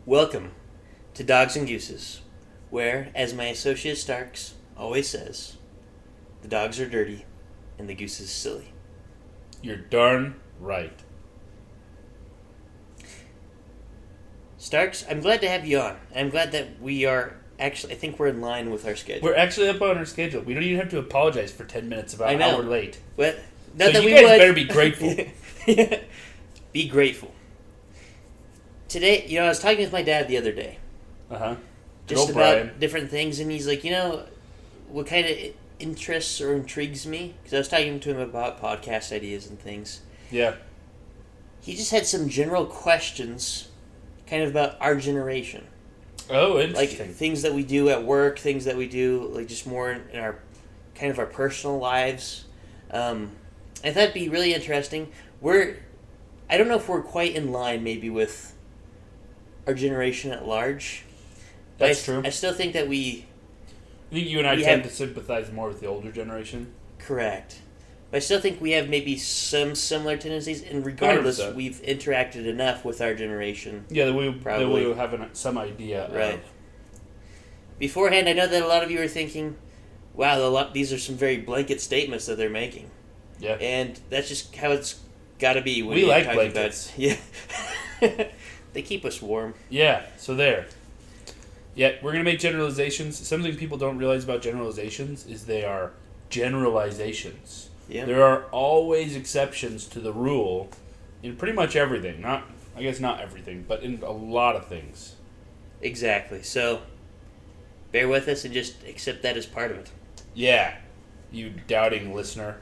Welcome to Dogs and Gooses, where, as my associate Starks always says, the dogs are dirty and the goose is silly. You're darn right. Starks, I'm glad to have you on. I'm glad that we are actually, I think we're in line with our schedule. We're actually up on our schedule. We don't even have to apologize for 10 minutes about how we're late. But so you guys better be grateful. Be grateful. Today, I was talking with my dad the other day. Uh-huh. Just about different things, and he's like, what kind of interests or intrigues me? Because I was talking to him about podcast ideas and things. Yeah. He just had some general questions kind of about our generation. Oh, interesting. Like things that we do at work, things that we do like just more in our kind of our personal lives. I thought it'd be really interesting. I don't know if we're quite in line maybe with our generation at large. That's true. I still think that I think you and I tend to sympathize more with the older generation. Correct. But I still think we have maybe some similar tendencies, and regardless, 100%. We've interacted enough with our generation. Yeah, that we will have some idea right. of. Beforehand, I know that a lot of you are thinking, wow, these are some very blanket statements that they're making. Yeah. And that's just how it's got to be. When we you're like talking blankets. Yeah. They keep us warm. Yeah, so there. Yeah, we're going to make generalizations. Something people don't realize about generalizations is they are generalizations. Yeah. There are always exceptions to the rule in pretty much everything. Not everything, but in a lot of things. Exactly. So, bear with us and just accept that as part of it. Yeah, you doubting listener.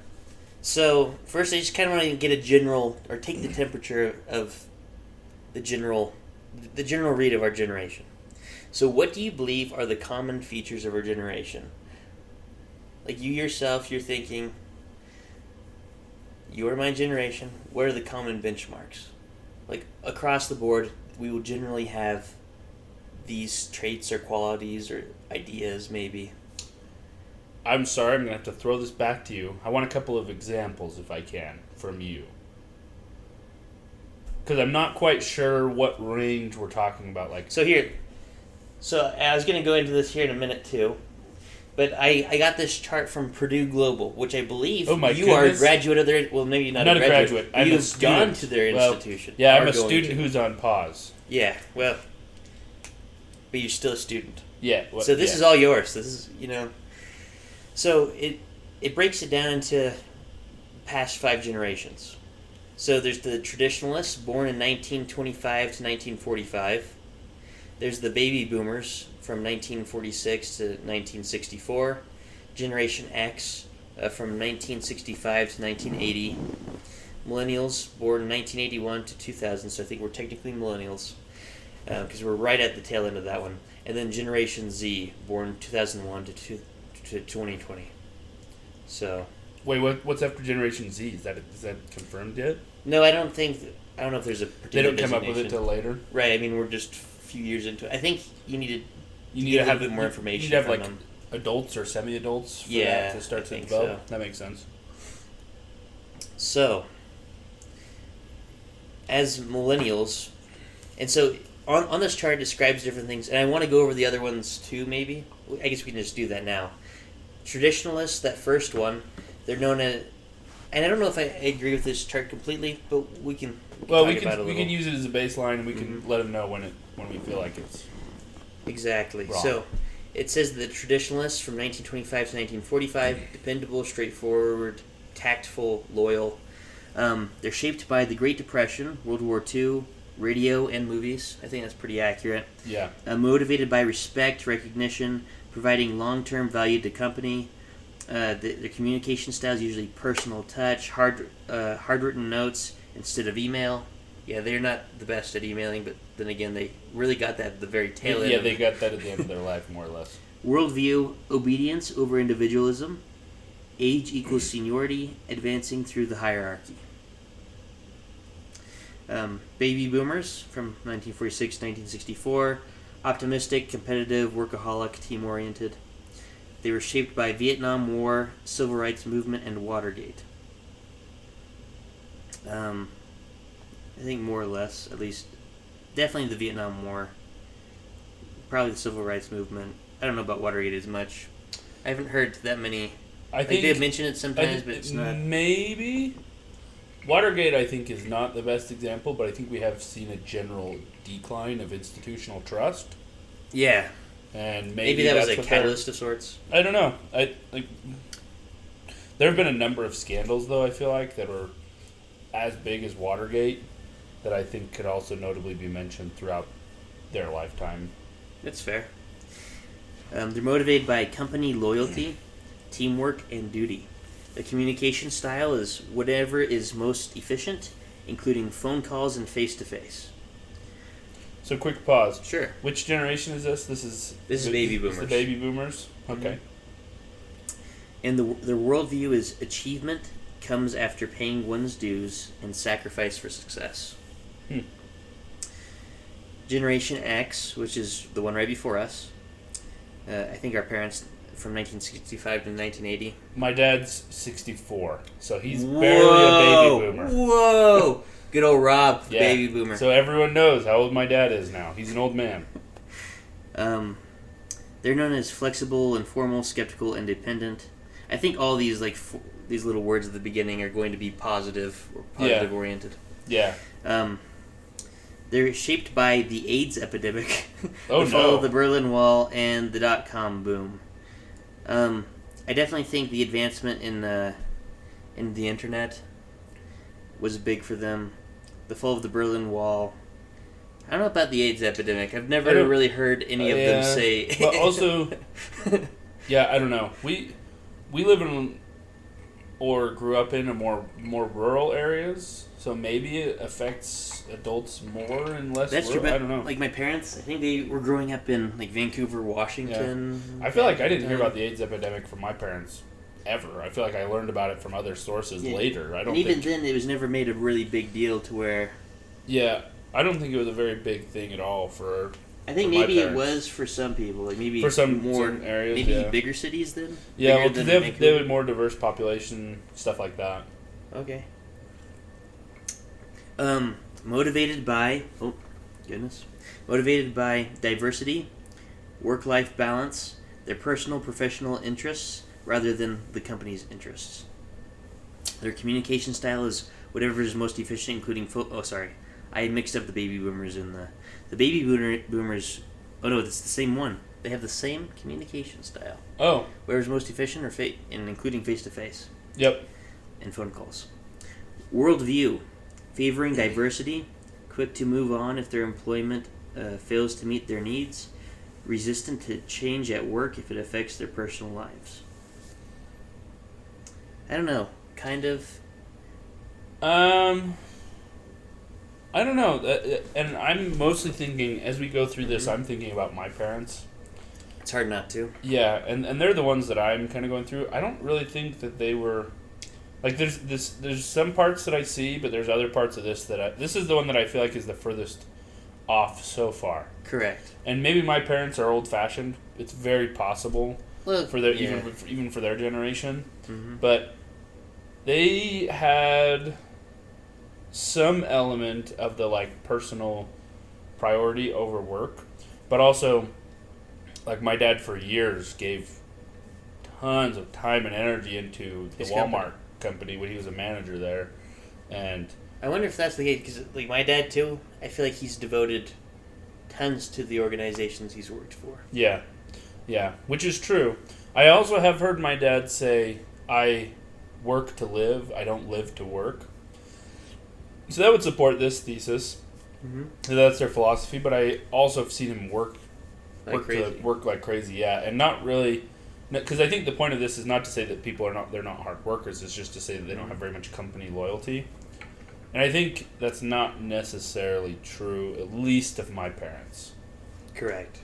So, first I just kind of want to get a general, or take the temperature of the general read of our generation. So what do you believe are the common features of our generation? Like you yourself, you're thinking, you are my generation, what are the common benchmarks? Like across the board, we will generally have these traits or qualities or ideas maybe. I'm sorry, I'm going to have to throw this back to you. I want a couple of examples, if I can, from you. Because I'm not quite sure what range we're talking about. So I was going to go into this here in a minute too, but I got this chart from Purdue Global, which I believe you are a graduate of their. Well, maybe not a graduate. I'm You've gone to their institution. Yeah, I'm a student who's on pause. Yeah, well, but you're still a student. Yeah. So this is all yours. This is So it breaks it down into past 5 generations. So there's the traditionalists, born in 1925 to 1945. There's the baby boomers from 1946 to 1964. Generation X from 1965 to 1980. Millennials, born in 1981 to 2000, so I think we're technically millennials, because we're right at the tail end of that one. And then Generation Z, born 2001 to 2020. So... Wait, what's after Generation Z? Is that confirmed yet? No, I don't know if there's a particular They don't come up with it till later? Right, I mean, we're just a few years into it. I think you need to have a bit more information. You need to have, adults or semi-adults for that to start to develop. So. That makes sense. So, as millennials, and so on this chart it describes different things, and I want to go over the other ones too, maybe. I guess we can just do that now. Traditionalists, that first one, they're known as, and I don't know if I agree with this chart completely, but we can we can use it as a baseline, and we can let them know when we feel like it's exactly wrong. So it says the traditionalists from 1925 to 1945, dependable, straightforward, tactful, loyal. They're shaped by the Great Depression, World War II, radio, and movies. I think that's pretty accurate. Yeah. Motivated by respect, recognition, providing long-term value to company. Their communication style is usually personal touch, hard-written notes instead of email. Yeah, they're not the best at emailing, but then again, they really got that at the very tail end. Yeah, they got that at the end of their life, more or less. Worldview, obedience over individualism. Age equals seniority, advancing through the hierarchy. Baby boomers from 1946 to 1964. Optimistic, competitive, workaholic, team-oriented. They were shaped by Vietnam War, Civil Rights Movement, and Watergate. I think more or less, at least, definitely the Vietnam War. probably the civil rights movement. I don't know about Watergate as much. I haven't heard that many. I think they mention it sometimes, but it's not. Maybe Watergate, I think, is not the best example, but I think we have seen a general decline of institutional trust. Yeah, and maybe that was a catalyst of sorts. I don't know. There have been a number of scandals, though, I feel like, that were as big as Watergate that I think could also notably be mentioned throughout their lifetime. That's fair. They're motivated by company loyalty, teamwork, and duty. The communication style is whatever is most efficient, including phone calls and face-to-face. So, quick pause. Sure. Which generation is this? This is baby boomers. This is the baby boomers? Okay. Mm-hmm. And their worldview is achievement comes after paying one's dues and sacrifice for success. Generation X, which is the one right before us. I think our parents from 1965 to 1980. My dad's 64, so he's barely a baby boomer. Whoa! Good old Rob, yeah. Baby boomer. So everyone knows how old my dad is now. He's an old man. They're known as flexible, informal, skeptical, independent. I think all these these little words at the beginning are going to be positive or positive oriented. Yeah. They're shaped by the AIDS epidemic, the fall of the Berlin Wall, and the dot-com boom. I definitely think the advancement in the internet was big for them. The fall of the Berlin Wall. I don't know about the AIDS epidemic. I've never really heard any of them say. But also, yeah, I don't know. We live in or grew up in a more rural areas, so maybe it affects adults more and less. That's true, but but I don't know. Like my parents, I think they were growing up in Vancouver, Washington. Yeah. I feel like I didn't hear about the AIDS epidemic from my parents ever. I feel like I learned about it from other sources later. I don't. And even then, it was never made a really big deal to where. Yeah, I don't think it was a very big thing at all for. I think maybe it was for some people, like maybe for some areas, maybe bigger cities then. Yeah, well, they have a more diverse population, stuff like that. Okay. Motivated by diversity, work-life balance, their personal professional interests rather than the company's interests. Their communication style is whatever is most efficient, including I mixed up the baby boomers and the baby boomers. Oh no, it's the same one. They have the same communication style. Oh, whatever's most efficient, and including face to face. Yep. And phone calls. Worldview, favoring diversity, quick to move on if their employment fails to meet their needs, resistant to change at work if it affects their personal lives. I don't know. Kind of. I don't know, and I'm mostly thinking, as we go through this, I'm thinking about my parents. It's hard not to. Yeah, and they're the ones that I'm kind of going through. I don't really think that they were... Like, there's some parts that I see, but there's other parts of this that this is the one that I feel like is the furthest off so far. Correct. And maybe my parents are old-fashioned. It's very possible for their even for their generation. Mm-hmm. But they had... some element of the personal priority over work, but also my dad for years gave tons of time and energy into the Walmart company when he was a manager there, and I wonder if that's the case because my dad too. I feel like he's devoted tons to the organizations he's worked for. Yeah, which is true. I also have heard my dad say, "I work to live. I don't live to work." So that would support this thesis. Mm-hmm. That's their philosophy, but I also have seen him work like crazy. Yeah, and not really, because I think the point of this is not to say that people they're not hard workers. It's just to say that they don't have very much company loyalty, and I think that's not necessarily true, at least of my parents. Correct.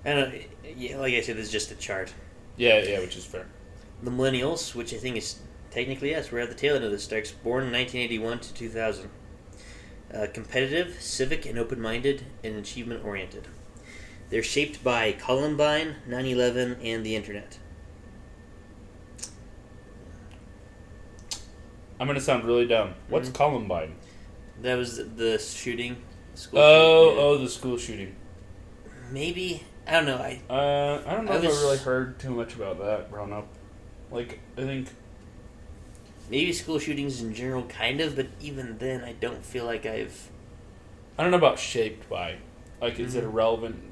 And like I said, this is just a chart. Yeah, which is fair. The millennials, which I think is technically yes, we're at the tail end of this. Starts born in 1981 to 2000. Competitive, civic, and open-minded, and achievement-oriented. They're shaped by Columbine, 9/11, and the internet. I'm going to sound really dumb. What's Columbine? That was the shooting. The school shooting. maybe I don't know. I don't know I if I was- really heard too much about that growing up. Like, I think Maybe school shootings in general, kind of, but even then, I don't feel like I've. I don't know about shaped by. Like, is it a Mhm. relevant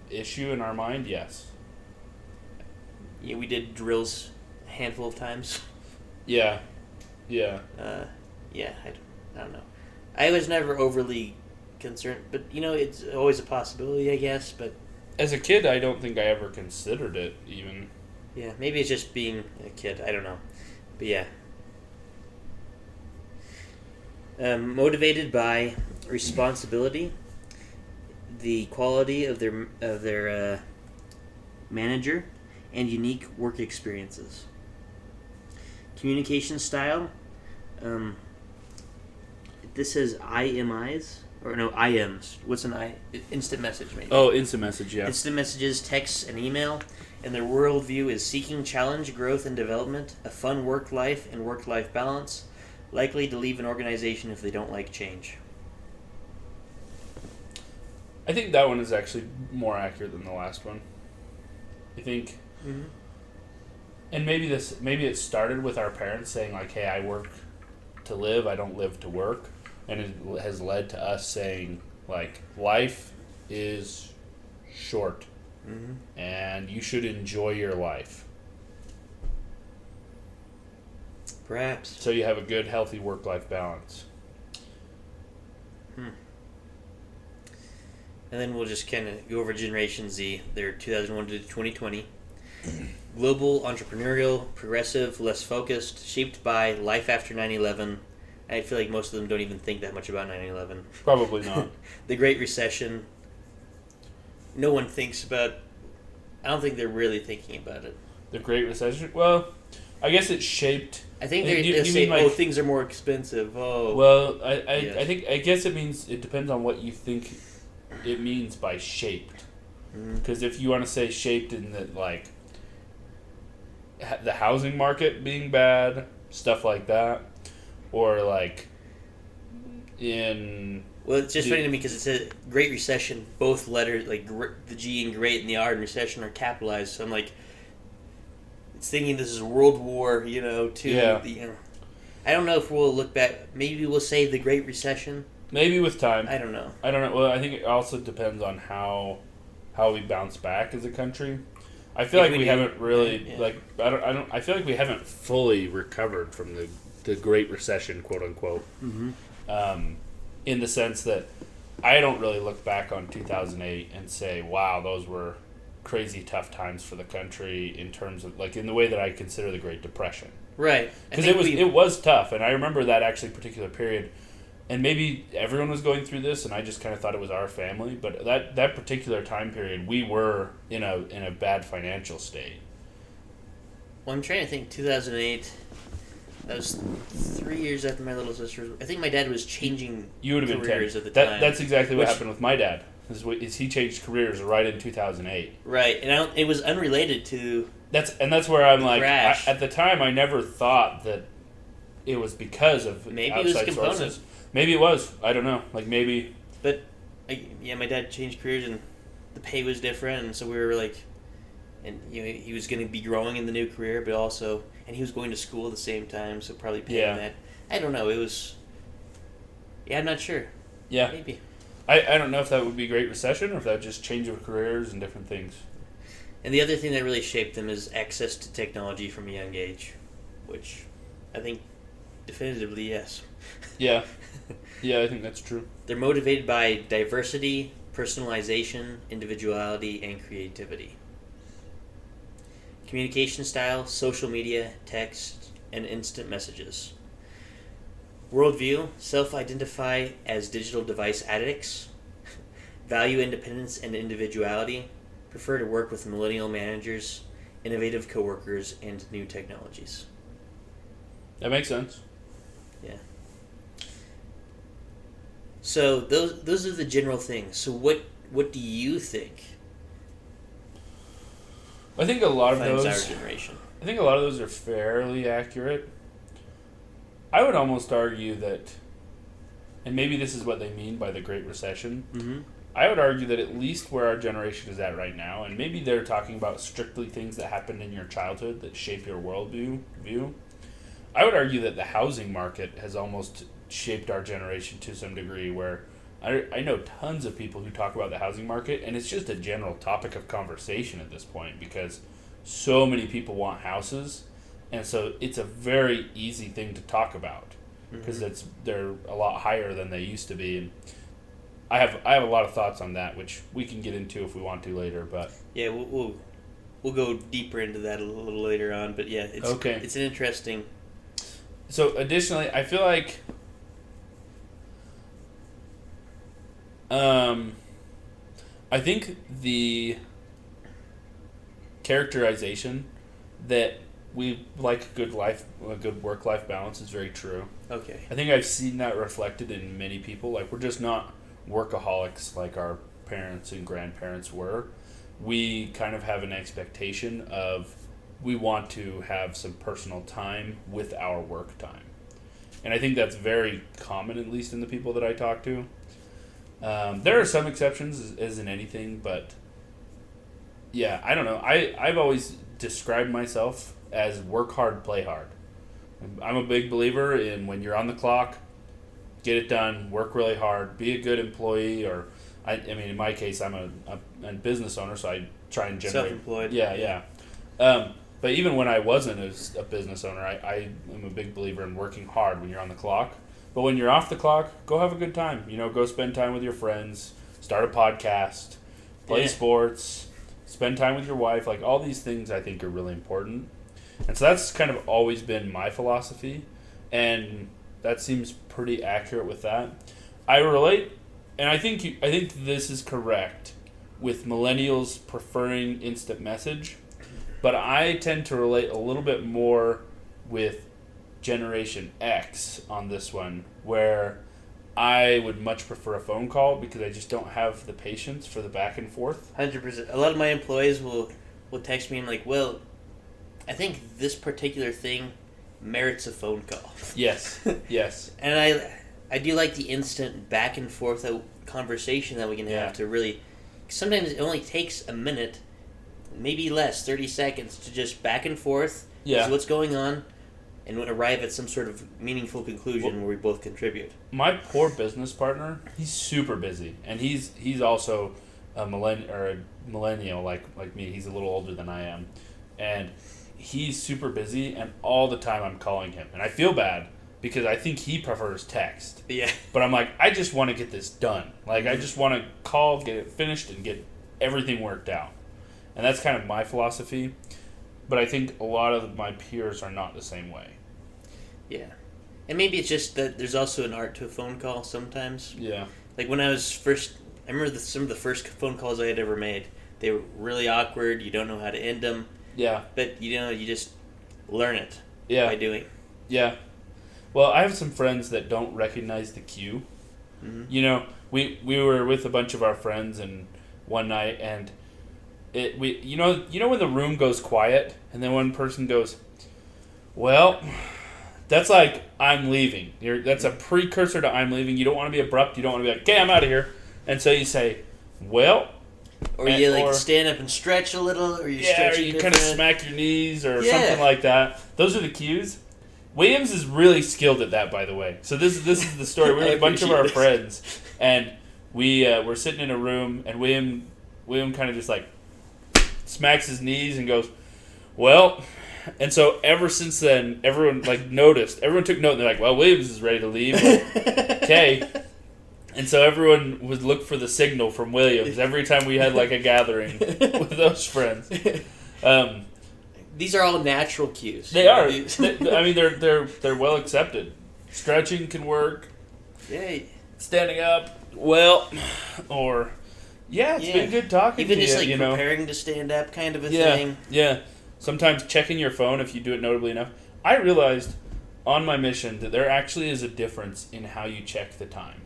issue in our mind? Yes. Yeah, we did drills a handful of times. Yeah. Yeah. Yeah, I don't know. I was never overly concerned, but it's always a possibility, I guess. But As a kid, I don't think I ever considered it, even. yeah, maybe it's just being a kid. I don't know, but yeah. Motivated by responsibility, the quality of their manager, and unique work experiences. Communication style. This says IMIs or no IMs. What's an I? Instant message maybe. Oh, instant message, yeah. Instant messages, texts, and email. And their worldview is seeking challenge, growth, and development, a fun work life and work life balance, likely to leave an organization if they don't like change. I think that one is actually more accurate than the last one. I think, Mm-hmm. and maybe it started with our parents saying like, "Hey, I work to live. I don't live to work," and it has led to us saying like, "Life is short, Mm-hmm. and you should enjoy your life, Perhaps. so you have a good, healthy work-life balance." And then we'll just kind of go over Generation Z. They're 2001 to 2020. Global, entrepreneurial, progressive, less focused, shaped by life after 9/11. I feel like most of them don't even think that much about 9/11. Probably not. The Great Recession. No one thinks about. I don't think they're really thinking about it. The Great Recession. Well, I guess it shaped. I think You- they'll you say, mean like- "Oh, things are more expensive." Oh, Well, Yes. I guess it depends on what you think it means by shaped. Mhm. Because if you want to say shaped in that, like, the housing market being bad, stuff like that, or like in well, it's just Dude. funny to me because it says Great Recession. Both letters, like the G in Great and the R in Recession, are capitalized. So I'm like, it's thinking this is World War, two. Yeah. I don't know if we'll look back. Maybe we'll say the Great Recession. maybe with time. I don't know. I don't know. Well, I think it also depends on how we bounce back as a country. I feel If like we we do, haven't really yeah. like I feel like we haven't fully recovered from the Great Recession, quote unquote. Mm-hmm. In the sense that I don't really look back on 2008 and say, "Wow, those were crazy tough times for the country," in terms of like in the way that I consider the Great Depression. Right. Because it was tough, and I remember that actually particular period. And maybe everyone was going through this, and I just kind of thought it was our family. But that particular time period, we were in a bad financial state. Well, I'm trying to think. 2008. That was 3 years after my little sister. I think my dad was changing You would have been 10. careers at the time. That's exactly what Which- happened with my dad. Is he changed careers right in 2008. Right, and it was unrelated to. That's where I'm like, crash. at the time, I never thought that it was because of Maybe it was outside component. sources. Maybe it was. I don't know. Like maybe. But my dad changed careers and the pay was different, and so we were like, and he was going to be growing in the new career, but also, and he was going to school at the same time, so probably paying Yeah. that. I don't know. It was. Yeah, I'm not sure. Yeah. Maybe. I don't know if that would be Great Recession or if that would just change of careers and different things. And the other thing that really shaped them is access to technology from a young age, which I think definitively yes. Yeah. Yeah, I think that's true. They're motivated by diversity, personalization, individuality, and creativity. Communication style, social media, text, and instant messages. Worldview, self-identify as digital device addicts. Value independence and individuality. Prefer to work with millennial managers, innovative coworkers, and new technologies. That makes sense. Yeah. So those are the general things. So what do you think I think a lot of defines those. our generation? I think a lot of those are fairly accurate. I would almost argue that, and maybe this is what they mean by the Great Recession. Mm-hmm. I would argue that at least where our generation is at right now, and maybe they're talking about strictly things that happened in your childhood that shape your worldview. I would argue that the housing market has almost shaped our generation to some degree, where I know tons of people who talk about the housing market, and it's just a general topic of conversation at this point because so many people want houses, and so it's a very easy thing to talk about because they're a lot higher than they used to be. And I have a lot of thoughts on that, which we can get into if we want to later. But yeah, we'll go deeper into that a little later on. But yeah, it's an interesting. So additionally, I feel like I think the characterization that we like a good work-life balance is very true. Okay. I think I've seen that reflected in many people. Like, we're just not workaholics like our parents and grandparents were. We kind of have an expectation of we want to have some personal time with our work time. And I think that's very common, at least in the people that I talk to. There are some exceptions, as in anything, but yeah, I don't know. I've always described myself as work hard, play hard. I'm a big believer in when you're on the clock, get it done, work really hard, be a good employee, or I mean, in my case, I'm a business owner, so I try and generate. Self-employed. Yeah. But even when I wasn't a business owner, I am a big believer in working hard when you're on the clock. But when you're off the clock, go have a good time. Go spend time with your friends, start a podcast, play sports, spend time with your wife. Like, all these things I think are really important. And so that's kind of always been my philosophy. And that seems pretty accurate with that. I relate, and I think this is correct with millennials preferring instant message. But I tend to relate a little bit more with Generation X on this one, where I would much prefer a phone call because I just don't have the patience for the back and forth. 100%. A lot of my employees will text me and like, well, I think this particular thing merits a phone call. Yes. And I do like the instant back and forth conversation that we can have to really. Sometimes it only takes a minute, maybe less, 30 seconds to just back and forth. Yeah. What's going on, and arrive at some sort of meaningful conclusion where we both contribute. My poor business partner, he's super busy, and he's also a millennial like me. He's a little older than I am, and he's super busy, and all the time I'm calling him, and I feel bad because I think he prefers text. Yeah. But I'm like, I just want to get this done. Like, I just want to call, get it finished, and get everything worked out. And that's kind of my philosophy. But I think a lot of my peers are not the same way. Yeah. And maybe it's just that there's also an art to a phone call sometimes. Yeah. Like when I was I remember some of the first phone calls I had ever made. They were really awkward. You don't know how to end them. Yeah. But, you just learn it by doing. Yeah. Well, I have some friends that don't recognize the cue. Mm-hmm. We were with a bunch of our friends and one night, and when the room goes quiet, and then one person goes, well, that's like, I'm leaving. That's a precursor to I'm leaving. You don't want to be abrupt. You don't want to be like, okay, I'm out of here. And so you say, well. Or you stand up and stretch a little, or you stretch. Or you kind of smack your knees or something like that. Those are the cues. Williams is really skilled at that, by the way. So this is the story. We're with a bunch of our friends, and we were sitting in a room, and William kind of just like smacks his knees and goes, well. And so ever since then, everyone noticed. Everyone took note, and they're like, well, Williams is ready to leave. Okay. And so everyone would look for the signal from Williams every time we had a gathering with those friends. These are all natural cues. They are. They're well accepted. Stretching can work. Yay. Standing up, well, or it's been good talking Even to you. Even just preparing to stand up, kind of a thing. Yeah. Sometimes checking your phone if you do it notably enough. I realized on my mission that there actually is a difference in how you check the time.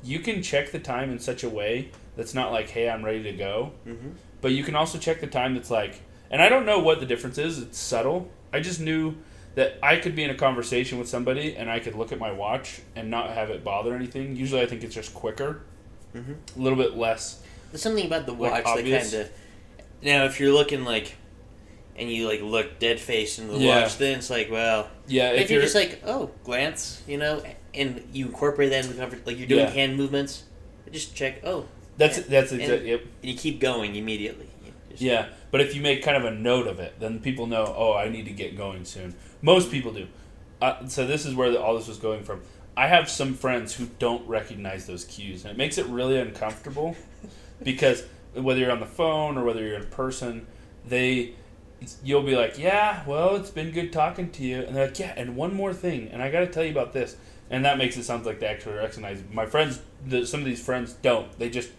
You can check the time in such a way that's not like, hey, I'm ready to go. Mm-hmm. But you can also check the time that's like, and I don't know what the difference is. It's subtle. I just knew that I could be in a conversation with somebody and I could look at my watch and not have it bother anything. Usually I think it's just quicker. Mm-hmm. A little bit less. There's something about the Like, watch that obvious. kind of... Now, if you're looking like... And you like look dead-faced into the Yeah. watch, then it's like, well... Yeah, If you're just like, oh, glance, you know, and you incorporate that into the comfort... Like, you're doing Yeah. hand movements, just check, oh... That's and- exactly. Yep. And you keep going immediately. Yeah, but if you make kind of a note of it, then people know, oh, I need to get going soon. Most people do. So this is where all this was going from. I have some friends who don't recognize those cues, and it makes it really uncomfortable because whether you're on the phone or whether you're in person, you'll be like, yeah, well, it's been good talking to you. And they're like, yeah, and one more thing, and I got to tell you about this. And that makes it sound like they actually recognize. My friends, some of these friends don't. They just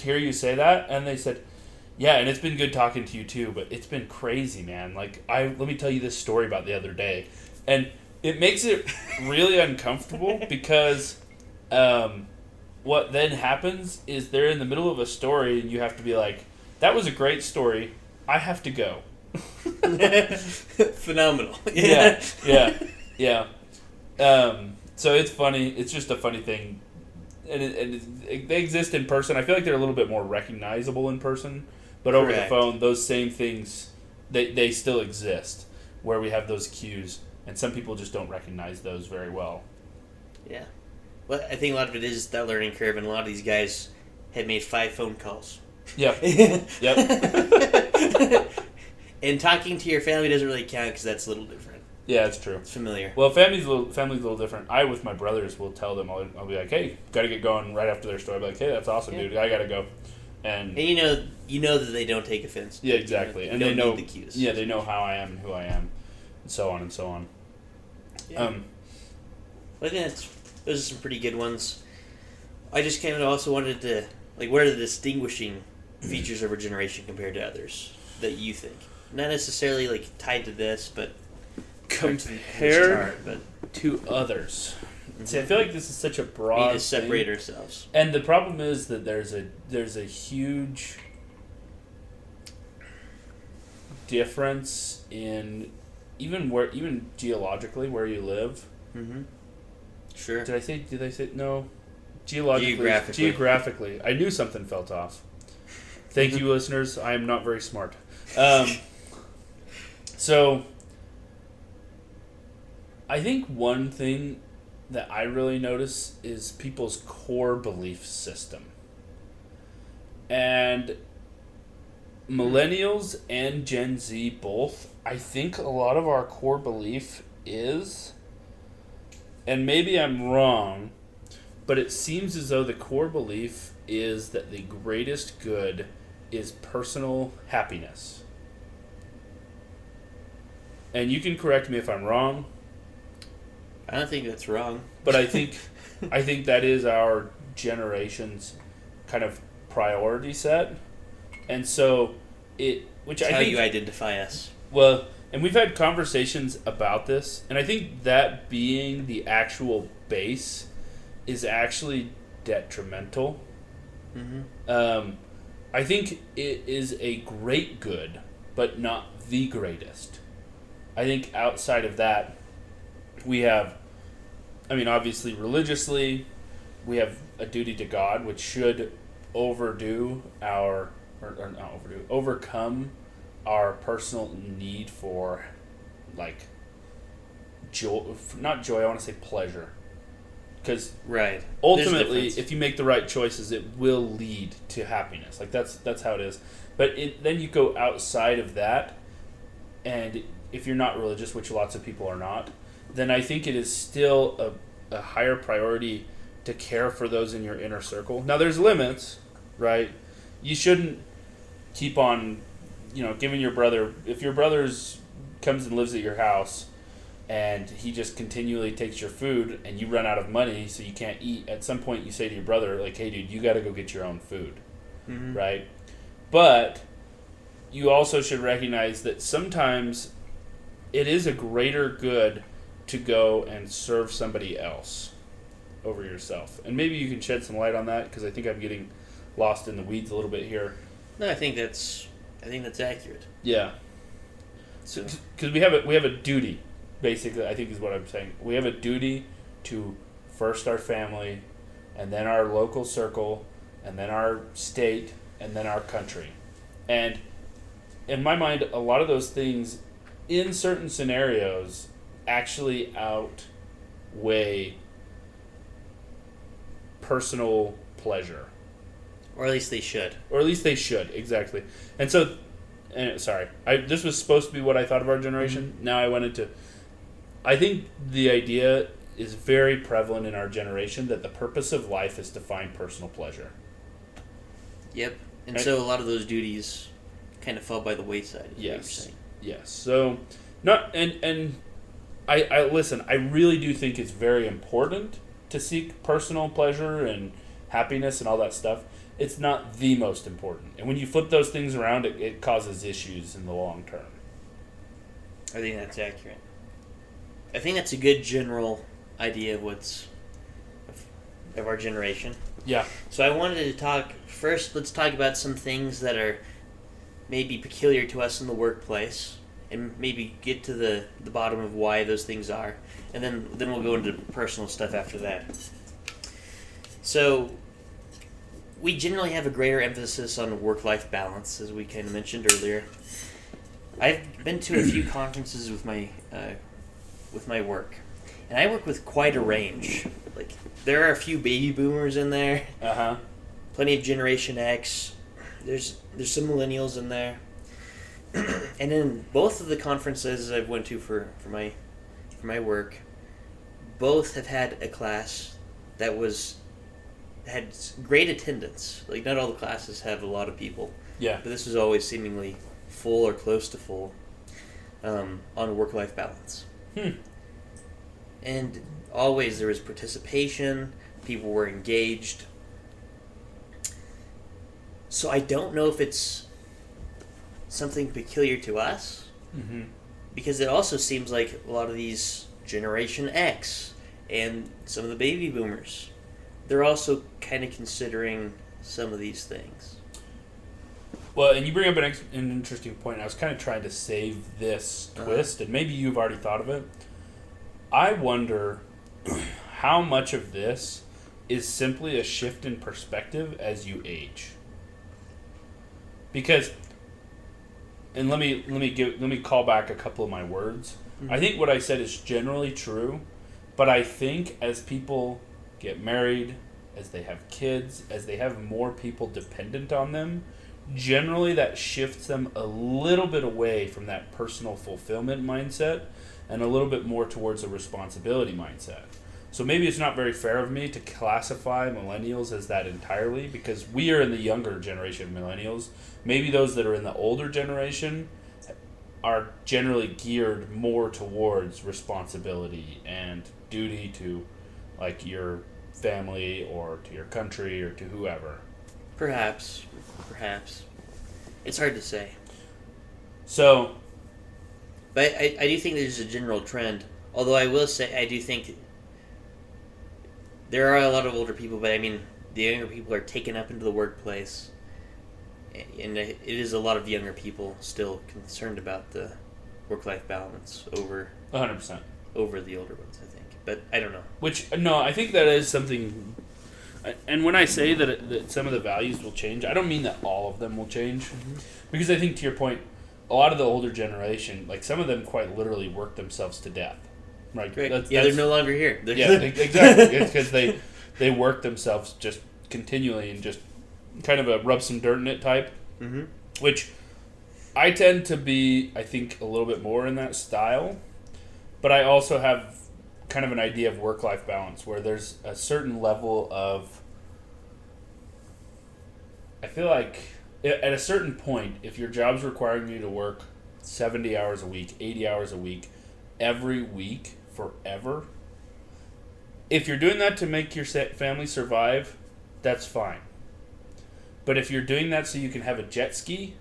hear you say that, and they said, yeah, and it's been good talking to you too, but it's been crazy, man. Like, let me tell you this story about the other day. And it makes it really uncomfortable because what then happens is they're in the middle of a story and you have to be like, that was a great story. I have to go. Phenomenal. Yeah. So it's funny. It's just a funny thing. And they exist in person. I feel like they're a little bit more recognizable in person. But over Correct. the phone, those same things, they still exist, where we have those cues. And some people just don't recognize those very well. Yeah. Well, I think a lot of it is that learning curve, and a lot of these guys had made 5 phone calls. Yeah. Yep. And talking to your family doesn't really count because that's a little different. Yeah, it's true. It's familiar. Well, family's a little different. I, with my brothers, will tell them, I'll be like, hey, got to get going right after their story. I'll be like, hey, that's awesome, dude. I got to go. And you know that they don't take offense. yeah, exactly. You And don't they know need the cues. Yeah, they know how I am and who I am, and so on and so on. Yeah. I think those are some pretty good ones. I just kind of also wanted to, like, what are the distinguishing features of our generation compared to others that you think? Not necessarily, like, tied to this, but compared but to others. See, I feel like this is such a broad we need to separate thing. ourselves. And the problem is that there's a huge difference in even geologically where you live. Mm-hmm. Sure. Did I say no? Geographically. I knew something felt off. Thank you, listeners. I am not very smart. So I think one thing that I really notice is people's core belief system. And millennials and Gen Z both, I think a lot of our core belief is, and maybe I'm wrong, but it seems as though the core belief is that the greatest good is personal happiness. And you can correct me if I'm wrong. I don't think that's wrong. But I think that is our generation's kind of priority set. And so which It's I how think you identify us. well, and we've had conversations about this, and I think that being the actual base is actually detrimental. Mm-hmm. I think it is a great good, but not the greatest. I think outside of that, we have, obviously religiously, we have a duty to God, which should overcome our personal need for, like, joy, not joy, I want to say pleasure. Because right. ultimately, if you make the right choices, it will lead to happiness. Like, that's how it is. But then you go outside of that, and if you're not religious, which lots of people are not, then I think it is still a higher priority to care for those in your inner circle. Now, there's limits, right? You shouldn't keep on, giving your brother, if your brother's comes and lives at your house and he just continually takes your food and you run out of money so you can't eat, at some point you say to your brother, like, hey, dude, you got to go get your own food, mm-hmm. right? But you also should recognize that sometimes it is a greater good to go and serve somebody else over yourself. And maybe you can shed some light on that, because I think I'm getting lost in the weeds a little bit here. No, I think that's accurate. Yeah. So, because we have a duty, basically, I think is what I'm saying. We have a duty to first our family, and then our local circle, and then our state, and then our country. And in my mind, a lot of those things, in certain scenarios, actually outweigh personal pleasure. Or at least they should. Or at least they should, exactly. And so, sorry, this was supposed to be what I thought of our generation. Now I went into... I think the idea is very prevalent in our generation that the purpose of life is to find personal pleasure. Yep. And so a lot of those duties kind of fell by the wayside. Yes. Yes. So, I listen, I really do think it's very important to seek personal pleasure and happiness and all that stuff. It's not the most important. And when you flip those things around, it causes issues in the long term. I think that's accurate. I think that's a good general idea of our generation. Yeah. So I wanted to talk, first let's talk about some things that are maybe peculiar to us in the workplace, and maybe get to the bottom of why those things are. And then we'll go into personal stuff after that. So we generally have a greater emphasis on work-life balance, as we kind of mentioned earlier. I've been to a few conferences with my work, and I work with quite a range. Like, there are a few baby boomers in there. Plenty of Generation X. There's some millennials in there. And in both of the conferences I've went to for my work, both have had a class that had great attendance. Like, not all the classes have a lot of people. Yeah. But this was always seemingly full or close to full on work-life balance. And always there was participation. People were engaged. So I don't know if it's something peculiar to us, because it also seems like a lot of these Generation X and some of the baby boomers, they're also kind of considering some of these things. Well, and you bring up an interesting point. I was kind of trying to save this twist, and maybe you've already thought of it. I wonder how much of this is simply a shift in perspective as you age. Because, and let me call back a couple of my words. I think what I said is generally true, but I think as people get married, as they have kids, as they have more people dependent on them, generally that shifts them a little bit away from that personal fulfillment mindset and a little bit more towards a responsibility mindset. So maybe it's not very fair of me to classify millennials as that entirely, because we are in the younger generation of millennials. Maybe those that are in the older generation are generally geared more towards responsibility and duty to, like, your family or to your country or to whoever. Perhaps. It's hard to say. So, but I do think there's a general trend. Although I will say, I do think there are a lot of older people, but I mean, the younger people are taken up into the workplace. And it is a lot of younger people still concerned about the work-life balance over 100%. Over the older ones, I think. But I don't know. No, I think that is something. And when I say that some of the values will change, I don't mean that all of them will change. Because I think, to your point, a lot of the older generation, like, some of them quite literally work themselves to death. Right? They're no longer here. Exactly. It's because they work themselves just continually and just kind of a rub some dirt in it type. Which I tend to be, I think, a little bit more in that style. But I also have kind of an idea of work-life balance where there's a certain level of, I feel like at a certain point, if your job's requiring you to work 70 hours a week, 80 hours a week, every week, forever, if you're doing that to make your family survive, that's fine. But if you're doing that so you can have a jet ski,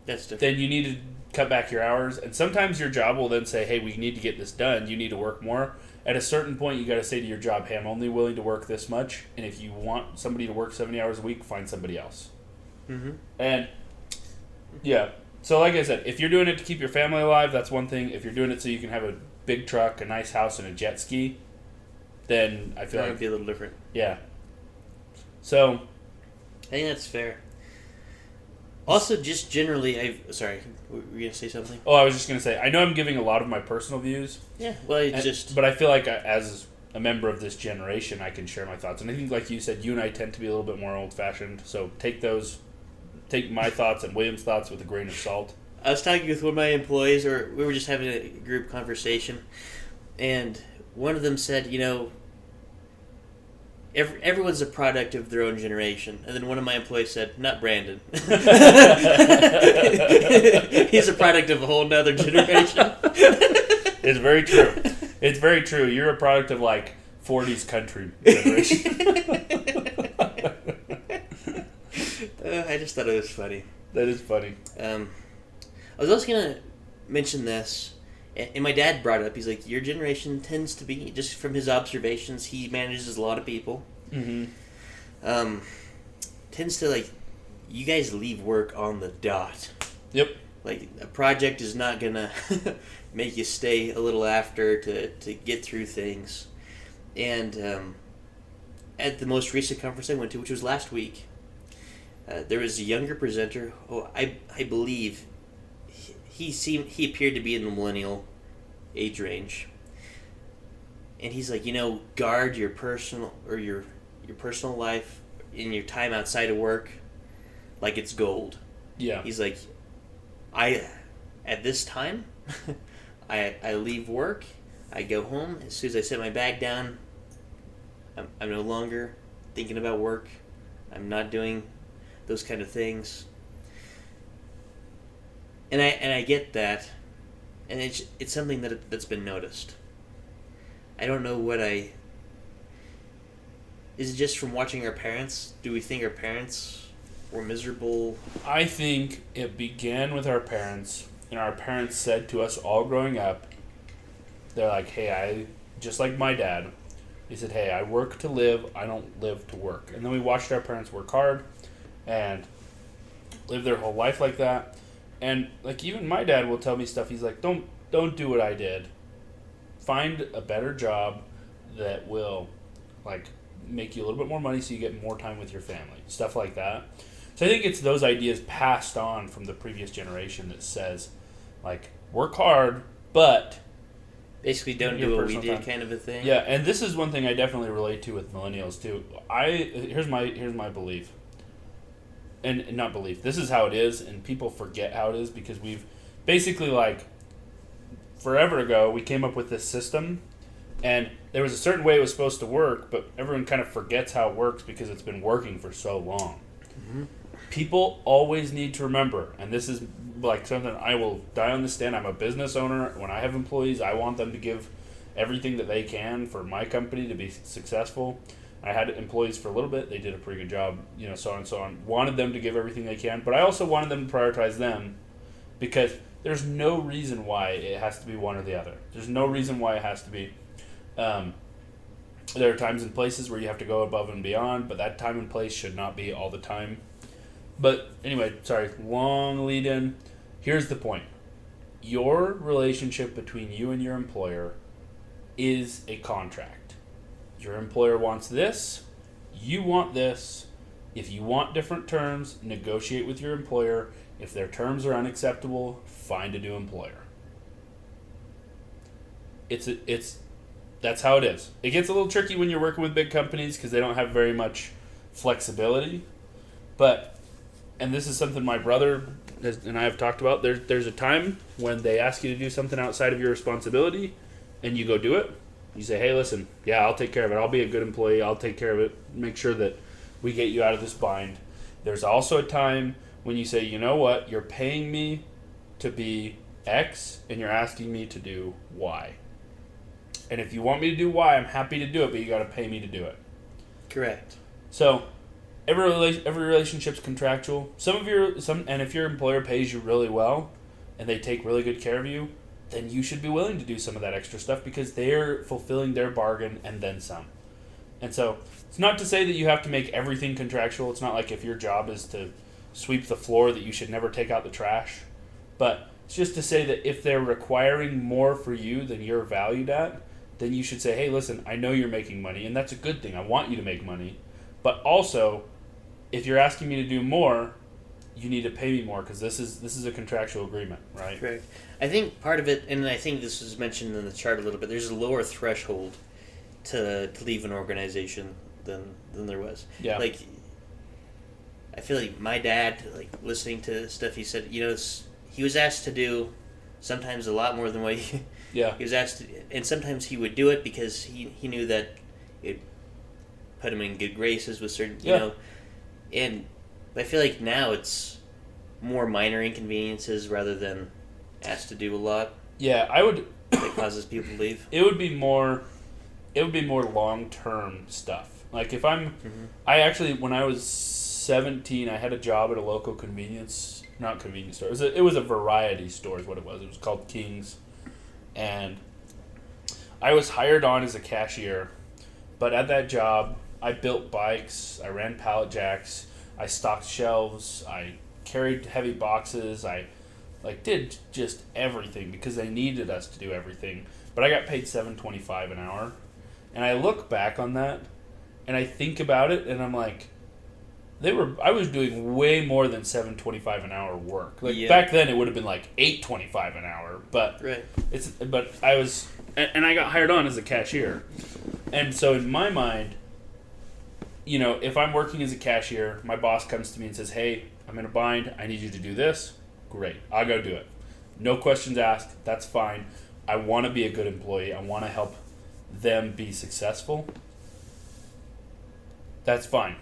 that's different. Then you need to cut back your hours. And sometimes your job will then say, hey, we need to get this done. You need to work more. At a certain point, you got to say to your job, hey, I'm only willing to work this much. And if you want somebody to work 70 hours a week, find somebody else. And, yeah. So like I said, if you're doing it to keep your family alive, that's one thing. If you're doing it so you can have a big truck, a nice house, and a jet ski, then I feel That like would be a little different. yeah. So I think that's fair. Also, just generally, sorry, were you gonna say something? I was just gonna say, I know I'm giving a lot of my personal views. Yeah, well, But I feel like as a member of this generation, I can share my thoughts. And I think, like you said, you and I tend to be a little bit more old-fashioned. So take my thoughts and William's thoughts with a grain of salt. I was talking with one of my employees, or we were just having a group conversation, and one of them said, everyone's a product of their own generation. And then one of my employees said, not Brandon. He's a product of a whole nother generation. It's very true. It's very true. You're a product of, 40s country generation. I just thought it was funny. That is funny. I was also going to mention this, and my dad brought it up. He's like, your generation tends to be, just from his observations, he manages a lot of people. Mm-hmm. Tends to, you guys leave work on the dot. Yep. A project is not going to make you stay a little after to get through things. And at the most recent conference I went to, which was last week, there was a younger presenter. I believe he appeared to be in the millennial age range. And he's like, guard your personal or your personal life in your time outside of work like it's gold. Yeah. He's like, at this time, I leave work, I go home. As soon as I set my bag down, I'm no longer thinking about work. I'm not doing those kind of things. And I get that, and it's something that's been noticed. I don't know is it just from watching our parents? Do we think our parents were miserable? I think it began with our parents, and our parents said to us all growing up, they're like, hey, just like my dad, he said, hey, I work to live, I don't live to work. And then we watched our parents work hard and live their whole life like that. And even my dad will tell me stuff. He's like, don't do what I did. Find a better job that will make you a little bit more money so you get more time with your family. Stuff like that. So I think it's those ideas passed on from the previous generation that says, work hard, but basically don't do what we did, kind of a thing. Yeah, and this is one thing I definitely relate to with millennials too. Here's my belief. And not belief. This is how it is, and people forget how it is because we've basically forever ago we came up with this system, and there was a certain way it was supposed to work, but everyone kind of forgets how it works because it's been working for so long. Mm-hmm. People always need to remember, and this is something I will die on the stand. I'm a business owner. When I have employees, I want them to give everything that they can for my company to be successful. I had employees for a little bit. They did a pretty good job, so on and so on. Wanted them to give everything they can, but I also wanted them to prioritize them because there's no reason why it has to be one or the other. There's no reason why it has to be. There are times and places where you have to go above and beyond, but that time and place should not be all the time. But anyway, sorry, long lead in. Here's the point. Your relationship between you and your employer is a contract. Your employer wants this, you want this. If you want different terms, negotiate with your employer. If their terms are unacceptable, find a new employer. That's how it is. It gets a little tricky when you're working with big companies because they don't have very much flexibility. And this is something my brother and I have talked about. There's a time when they ask you to do something outside of your responsibility, and you go do it. You say, hey, listen, yeah, I'll take care of it. I'll be a good employee. I'll take care of it. Make sure that we get you out of this bind. There's also a time when you say, you know what, you're paying me to be X, and you're asking me to do Y. And if you want me to do Y, I'm happy to do it, but you got to pay me to do it. Correct. So every relationship's contractual. And if your employer pays you really well, and they take really good care of you, then you should be willing to do some of that extra stuff because they're fulfilling their bargain and then some. And so it's not to say that you have to make everything contractual. It's not like if your job is to sweep the floor that you should never take out the trash. But it's just to say that if they're requiring more for you than you're valued at, then you should say, hey, listen, I know you're making money, and that's a good thing. I want you to make money. But also, if you're asking me to do more, you need to pay me more because this is a contractual agreement, right? Correct. I think part of it, and I think this was mentioned in the chart a little bit, there's a lower threshold to leave an organization than there was. Yeah. Like, I feel like my dad, like, listening to stuff he said, he was asked to do sometimes a lot more than what he was asked to, and sometimes he would do it because he knew that it put him in good graces with certain, and I feel like now it's more minor inconveniences rather than asked to do a lot. Yeah, I would. That causes people to leave. It would be more long-term stuff. Like if I actually, when I was 17, I had a job at a local not convenience store. It was a variety store is what it was. It was called King's. And I was hired on as a cashier. But at that job, I built bikes, I ran pallet jacks, I stocked shelves, I carried heavy boxes, I did just everything because they needed us to do everything. But I got paid $7.25 an hour. And I look back on that and I think about it and I'm like, I was doing way more than $7.25 an hour work. Back then it would have been like $8.25 an hour, but I was and I got hired on as a cashier. And so in my mind, if I'm working as a cashier, my boss comes to me and says, "Hey, I'm in a bind. I need you to do this." Great. I'll go do it. No questions asked. That's fine. I want to be a good employee. I want to help them be successful. That's fine.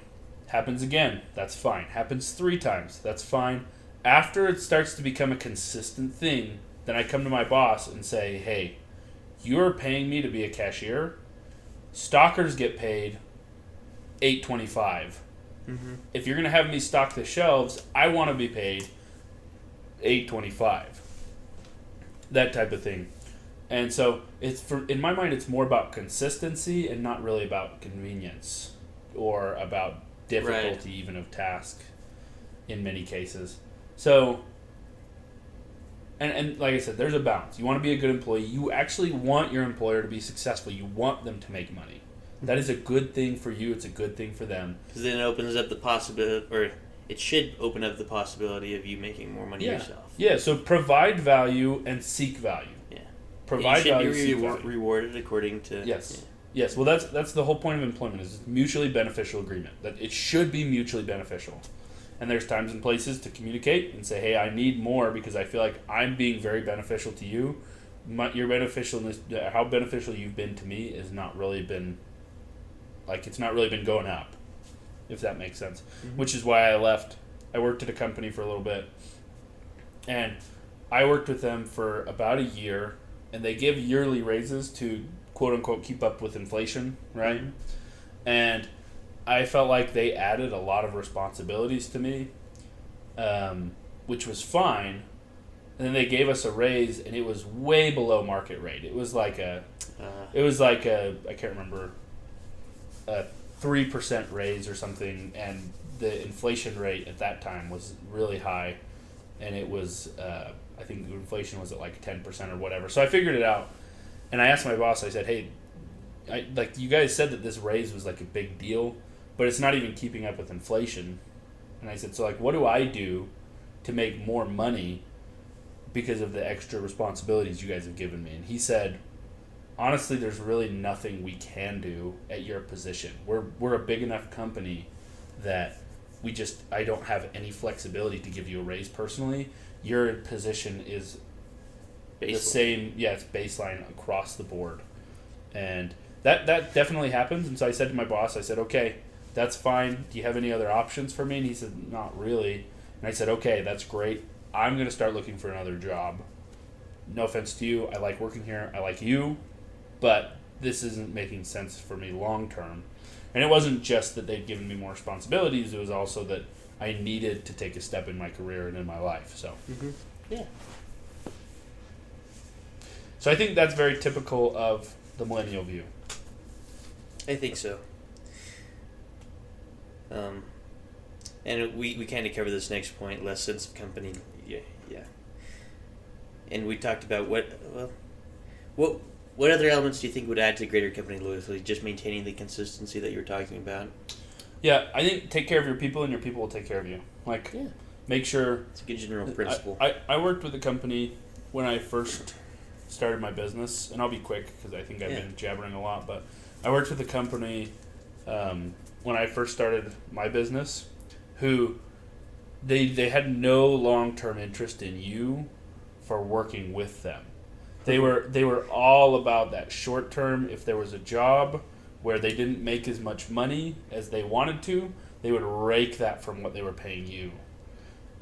Happens again. That's fine. Happens 3 times. That's fine. After it starts to become a consistent thing, then I come to my boss and say, "Hey, you're paying me to be a cashier. Stockers get paid $8.25. Mm-hmm. If you're going to have me stock the shelves, I want to be paid $8.25. That type of thing." And so in my mind, it's more about consistency and not really about convenience or about difficulty even of task in many cases. So, and like I said, there's a balance. You want to be a good employee. You actually want your employer to be successful. You want them to make money. That is a good thing for you. It's a good thing for them. Because then it opens up the possibility, or it should open up the possibility of you making more money yourself. Yeah, so provide value and seek value. Yeah. Provide value, and you should be rewarded according to... Yes. Yeah. Yes, well that's the whole point of employment is mutually beneficial agreement. That it should be mutually beneficial. And there's times and places to communicate and say, "Hey, I need more because I feel like I'm being very beneficial to you. Your beneficialness, how beneficial you've been to me has not really been... it's not really been going up, if that makes sense." Mm-hmm. Which is why I left. I worked at a company for a little bit. And I worked with them for about a year. And they give yearly raises to, quote-unquote, keep up with inflation, right? Mm-hmm. And I felt like they added a lot of responsibilities to me, which was fine. And then they gave us a raise, and it was way below market rate. It was like I can't remember, a 3% raise or something, and the inflation rate at that time was really high, and it was I think inflation was at like 10% or whatever. So I figured it out, and I asked my boss. I said, "Hey, you guys said that this raise was like a big deal, but it's not even keeping up with inflation." And I said, "So what do I do to make more money because of the extra responsibilities you guys have given me?" And he said, "Honestly, there's really nothing we can do at your position. We're a big enough company that I don't have any flexibility to give you a raise personally. Your position is the same. Yeah, it's baseline across the board." And that definitely happens. And so I said to my boss, I said, "Okay, that's fine. Do you have any other options for me?" And he said, "Not really." And I said, "Okay, that's great. I'm going to start looking for another job. No offense to you. I like working here. I like you. But this isn't making sense for me long term." And it wasn't just that they'd given me more responsibilities. It was also that I needed to take a step in my career and in my life. So, Yeah. So I think that's very typical of the millennial view. I think so. And we kind of cover this next point, less sense of company. Yeah. And we talked about what what other elements do you think would add to greater company loyalty? Just maintaining the consistency that you were talking about. Yeah, I think take care of your people and your people will take care of you. Like, make sure... It's a good general principle. I worked with a company when I first started my business, and I'll be quick because I think I've been jabbering a lot, but I worked with a company when I first started my business who they had no long-term interest in you for working with them. They were all about that short term. If there was a job where they didn't make as much money as they wanted to, they would rake that from what they were paying you.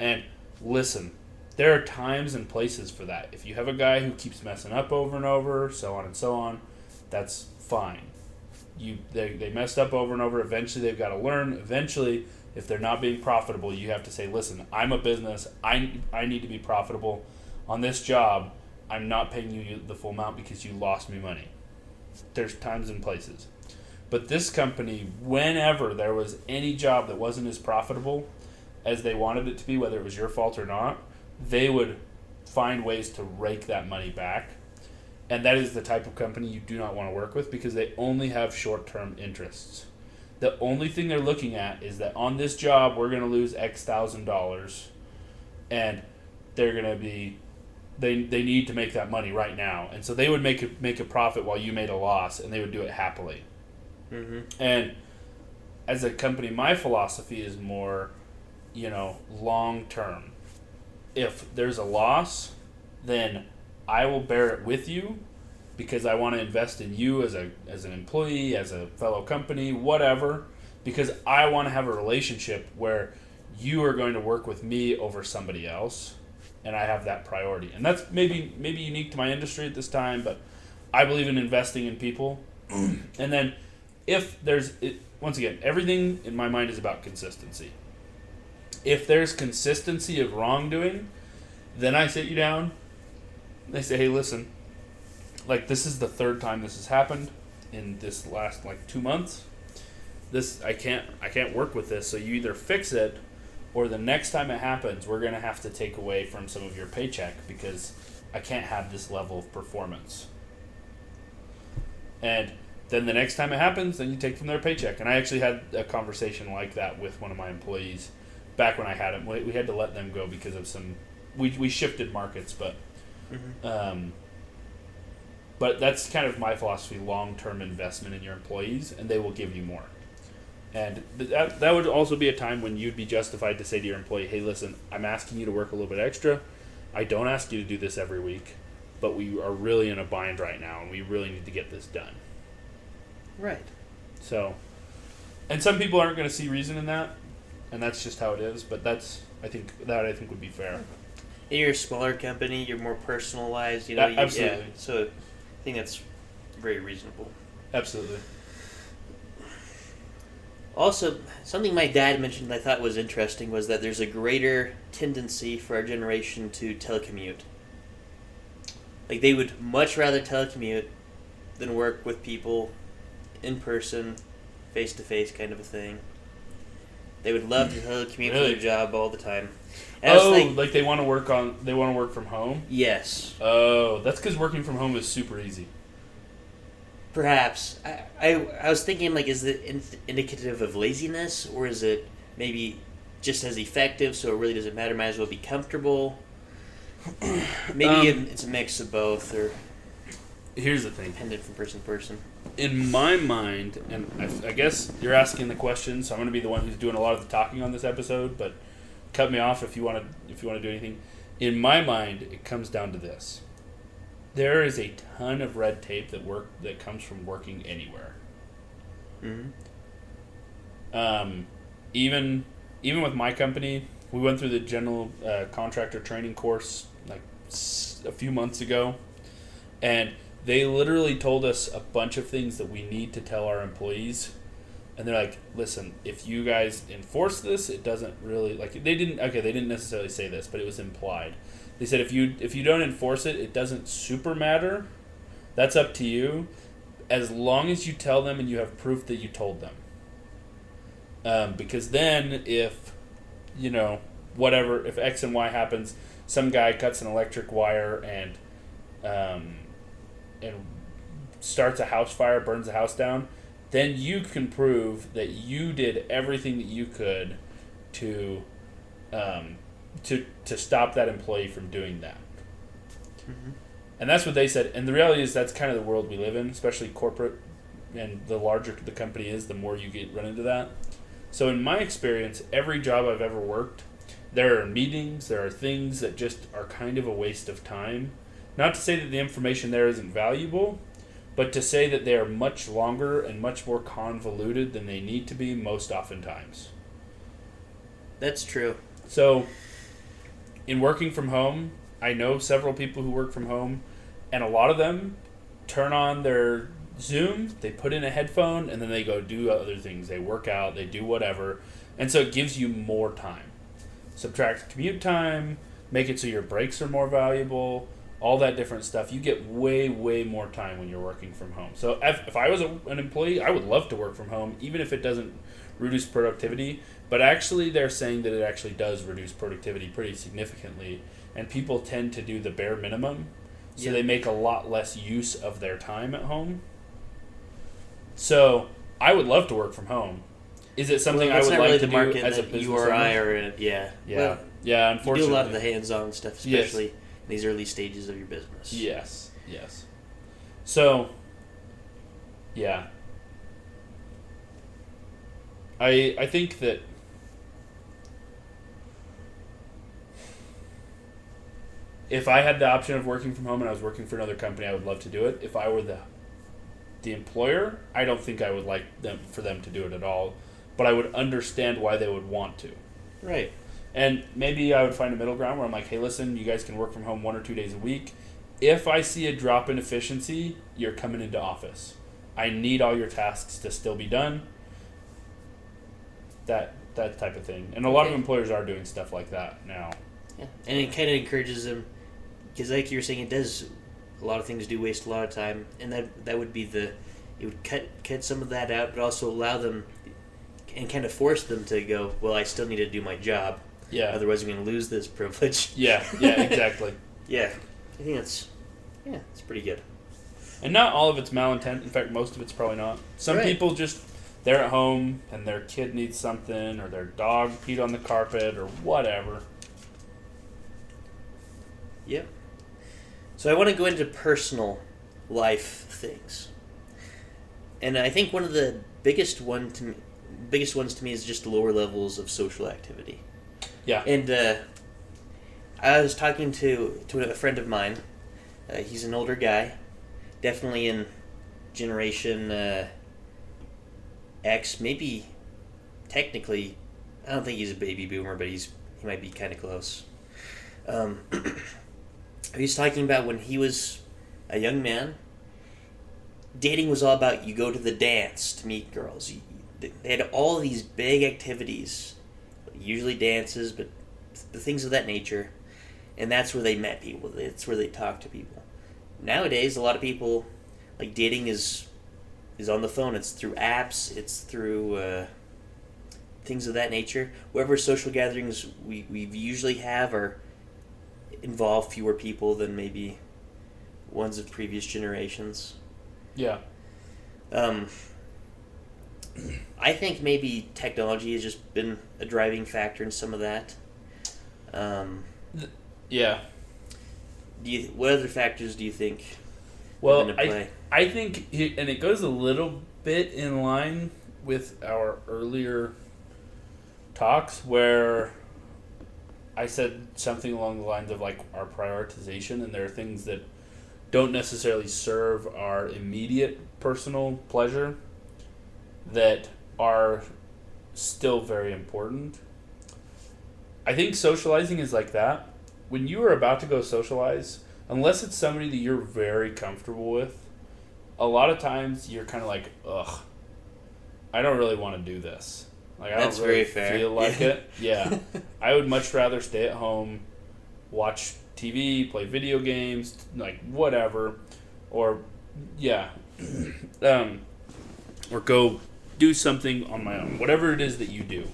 And listen, there are times and places for that. If you have a guy who keeps messing up over and over, so on and so on, that's fine. They messed up over and over. Eventually, they've got to learn. Eventually, if they're not being profitable, you have to say, listen, I'm a business. I need to be profitable. On this job, I'm not paying you the full amount because you lost me money. There's times and places. But this company, whenever there was any job that wasn't as profitable as they wanted it to be, whether it was your fault or not, they would find ways to rake that money back. And that is the type of company you do not want to work with because they only have short-term interests. The only thing they're looking at is that on this job, we're going to lose X $1,000, and they're going to be... They need to make that money right now. And so they would make a profit while you made a loss, and they would do it happily. Mm-hmm. And as a company, my philosophy is more, long term. If there's a loss, then I will bear it with you because I want to invest in you as an employee, as a fellow company, whatever, because I want to have a relationship where you are going to work with me over somebody else, and I have that priority. And that's maybe unique to my industry at this time, but I believe in investing in people. And then once again, everything in my mind is about consistency. If there's consistency of wrongdoing, then I sit you down. And I say, hey, listen, this is the third time this has happened in this last 2 months. I can't work with this. So you either fix it, or the next time it happens, we're going to have to take away from some of your paycheck because I can't have this level of performance. And then the next time it happens, then you take from their paycheck. And I actually had a conversation like that with one of my employees back when I had him. We had to let them go because of we shifted markets, but but that's kind of my philosophy: long-term investment in your employees, and they will give you more. And that would also be a time when you'd be justified to say to your employee, hey, listen, I'm asking you to work a little bit extra. I don't ask you to do this every week, but we are really in a bind right now, and we really need to get this done. Right. So, and some people aren't going to see reason in that, and that's just how it is, but I think would be fair. And you're a smaller company, you're more personalized, absolutely. Yeah, so I think that's very reasonable. Absolutely. Also, something my dad mentioned that I thought was interesting was that there's a greater tendency for our generation to telecommute. They would much rather telecommute than work with people in person, face-to-face kind of a thing. They would love to telecommute for their job all the time. And they want to work from home? Yes. Oh, that's because working from home is super easy. Perhaps. I was thinking, is it indicative of laziness, or is it maybe just as effective, so it really doesn't matter, might as well be comfortable? Maybe it's a mix of both, or... Here's the thing. Dependent from person to person. In my mind, and I guess you're asking the question, so I'm going to be the one who's doing a lot of the talking on this episode, but cut me off if you want to do anything. In my mind, it comes down to this. There is a ton of red tape that comes from working anywhere. Mm-hmm. Even with my company, we went through the general contractor training course a few months ago, and they literally told us a bunch of things that we need to tell our employees. And they're like, listen, if you guys enforce this, it doesn't really they didn't necessarily say this, but it was implied. They said if you don't enforce it, it doesn't super matter. That's up to you, as long as you tell them and you have proof that you told them. Because then if X and Y happens, some guy cuts an electric wire and starts a house fire, burns a house down, then you can prove that you did everything that you could to stop that employee from doing that. Mm-hmm. And that's what they said. And the reality is that's kind of the world we live in, especially corporate. And the larger the company is, the more you run into that. So in my experience, every job I've ever worked, there are meetings, there are things that just are kind of a waste of time. Not to say that the information there isn't valuable, but to say that they are much longer and much more convoluted than they need to be most oftentimes. That's true. So in working from home, I know several people who work from home, and a lot of them turn on their Zoom, they put in a headphone, and then they go do other things. They work out, they do whatever. And so it gives you more time. Subtract commute time, make it so your breaks are more valuable, all that different stuff. You get way, way more time when you're working from home. So if I was an employee, I would love to work from home, even if it doesn't reduce productivity. But actually, they're saying that it actually does reduce productivity pretty significantly. And people tend to do the bare minimum. So they make a lot less use of their time at home. So I would love to work from home. Is it something I would like to do as a business you or I owner? are in? Yeah. Yeah. Yeah, unfortunately. You do a lot of the hands-on stuff, especially in these early stages of your business. Yes. So, yeah. I think that if I had the option of working from home and I was working for another company, I would love to do it. If I were the employer, I don't think I would like for them to do it at all, but I would understand why they would want to. Right. And maybe I would find a middle ground where I'm like, hey, listen, you guys can work from home 1 or 2 days a week. If I see a drop in efficiency, you're coming into office. I need all your tasks to still be done. That type of thing. And a lot of employers are doing stuff like that now. Yeah, and it kind of encourages them, because like you were saying, a lot of things do waste a lot of time, and that would be it would cut some of that out, but also allow them and kind of force them to go, well, I still need to do my job. Yeah. Otherwise I'm going to lose this privilege. Yeah, exactly. Yeah. I think it's pretty good. And not all of it's malintent. In fact, most of it's probably not. Some people they're at home and their kid needs something, or their dog peed on the carpet, or whatever. Yep. So I want to go into personal life things. And I think one of the biggest ones to me is just lower levels of social activity. Yeah. And I was talking to a friend of mine. He's an older guy, definitely in generation X, maybe technically, I don't think he's a baby boomer, but he might be kind of close. He was talking about when he was a young man, dating was all about you go to the dance to meet girls. They had all these big activities, usually dances, but the things of that nature, and that's where they met people. That's where they talked to people. Nowadays, a lot of people, like, dating is on the phone. It's through apps. It's through things of that nature. Whatever social gatherings we usually have are involve fewer people than maybe ones of previous generations. Yeah. I think maybe technology has just been a driving factor in some of that. Yeah. What other factors do you think Well, have been at play? I think, and it goes a little bit in line with our earlier talks, where I said something along the lines of, like, our prioritization, and there are things that don't necessarily serve our immediate personal pleasure that are still very important. I think socializing is like that. When you are about to go socialize, unless it's somebody that you're very comfortable with, a lot of times you're kind of like, ugh, I don't really want to do this. Like, I That's don't really very fair. feel like it. Yeah. I would much rather stay at home, watch TV, play video games, like, whatever. Or, yeah. Or go do something on my own. Whatever it is that you do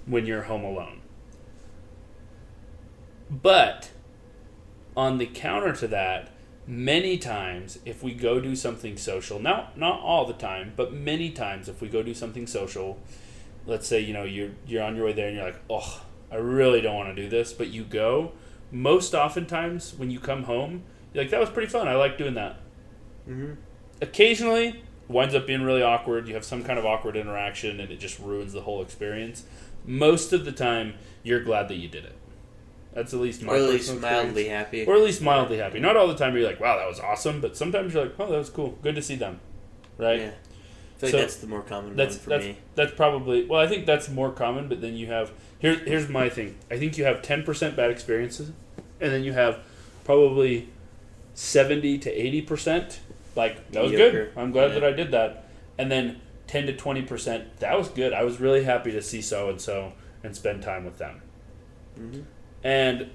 when you're home alone. But on the counter to that, many times if we go do something social, not all the time, but many times if we go do something social, let's say, you're on your way there and you're like, oh, I really don't want to do this, but you go. Most oftentimes when you come home, you're like, that was pretty fun. I like doing that. Mm-hmm. Occasionally, it winds up being really awkward. You have some kind of awkward interaction and it just ruins the whole experience. Most of the time, you're glad that you did it. That's at least my personal experience. Or at least mildly happy. Or at least mildly happy. Not all the time you're like, wow, that was awesome, but sometimes you're like, oh, that was cool. Good to see them. Right? Yeah. I feel like that's the more common one for me. That's probably... Well, I think that's more common, but then you have... Here's my thing. I think you have 10% bad experiences, and then you have probably 70 to 80%. Like, that was good. I'm glad that I did that. And then 10 to 20%, that was good. I was really happy to see so-and-so and spend time with them. Mm-hmm. And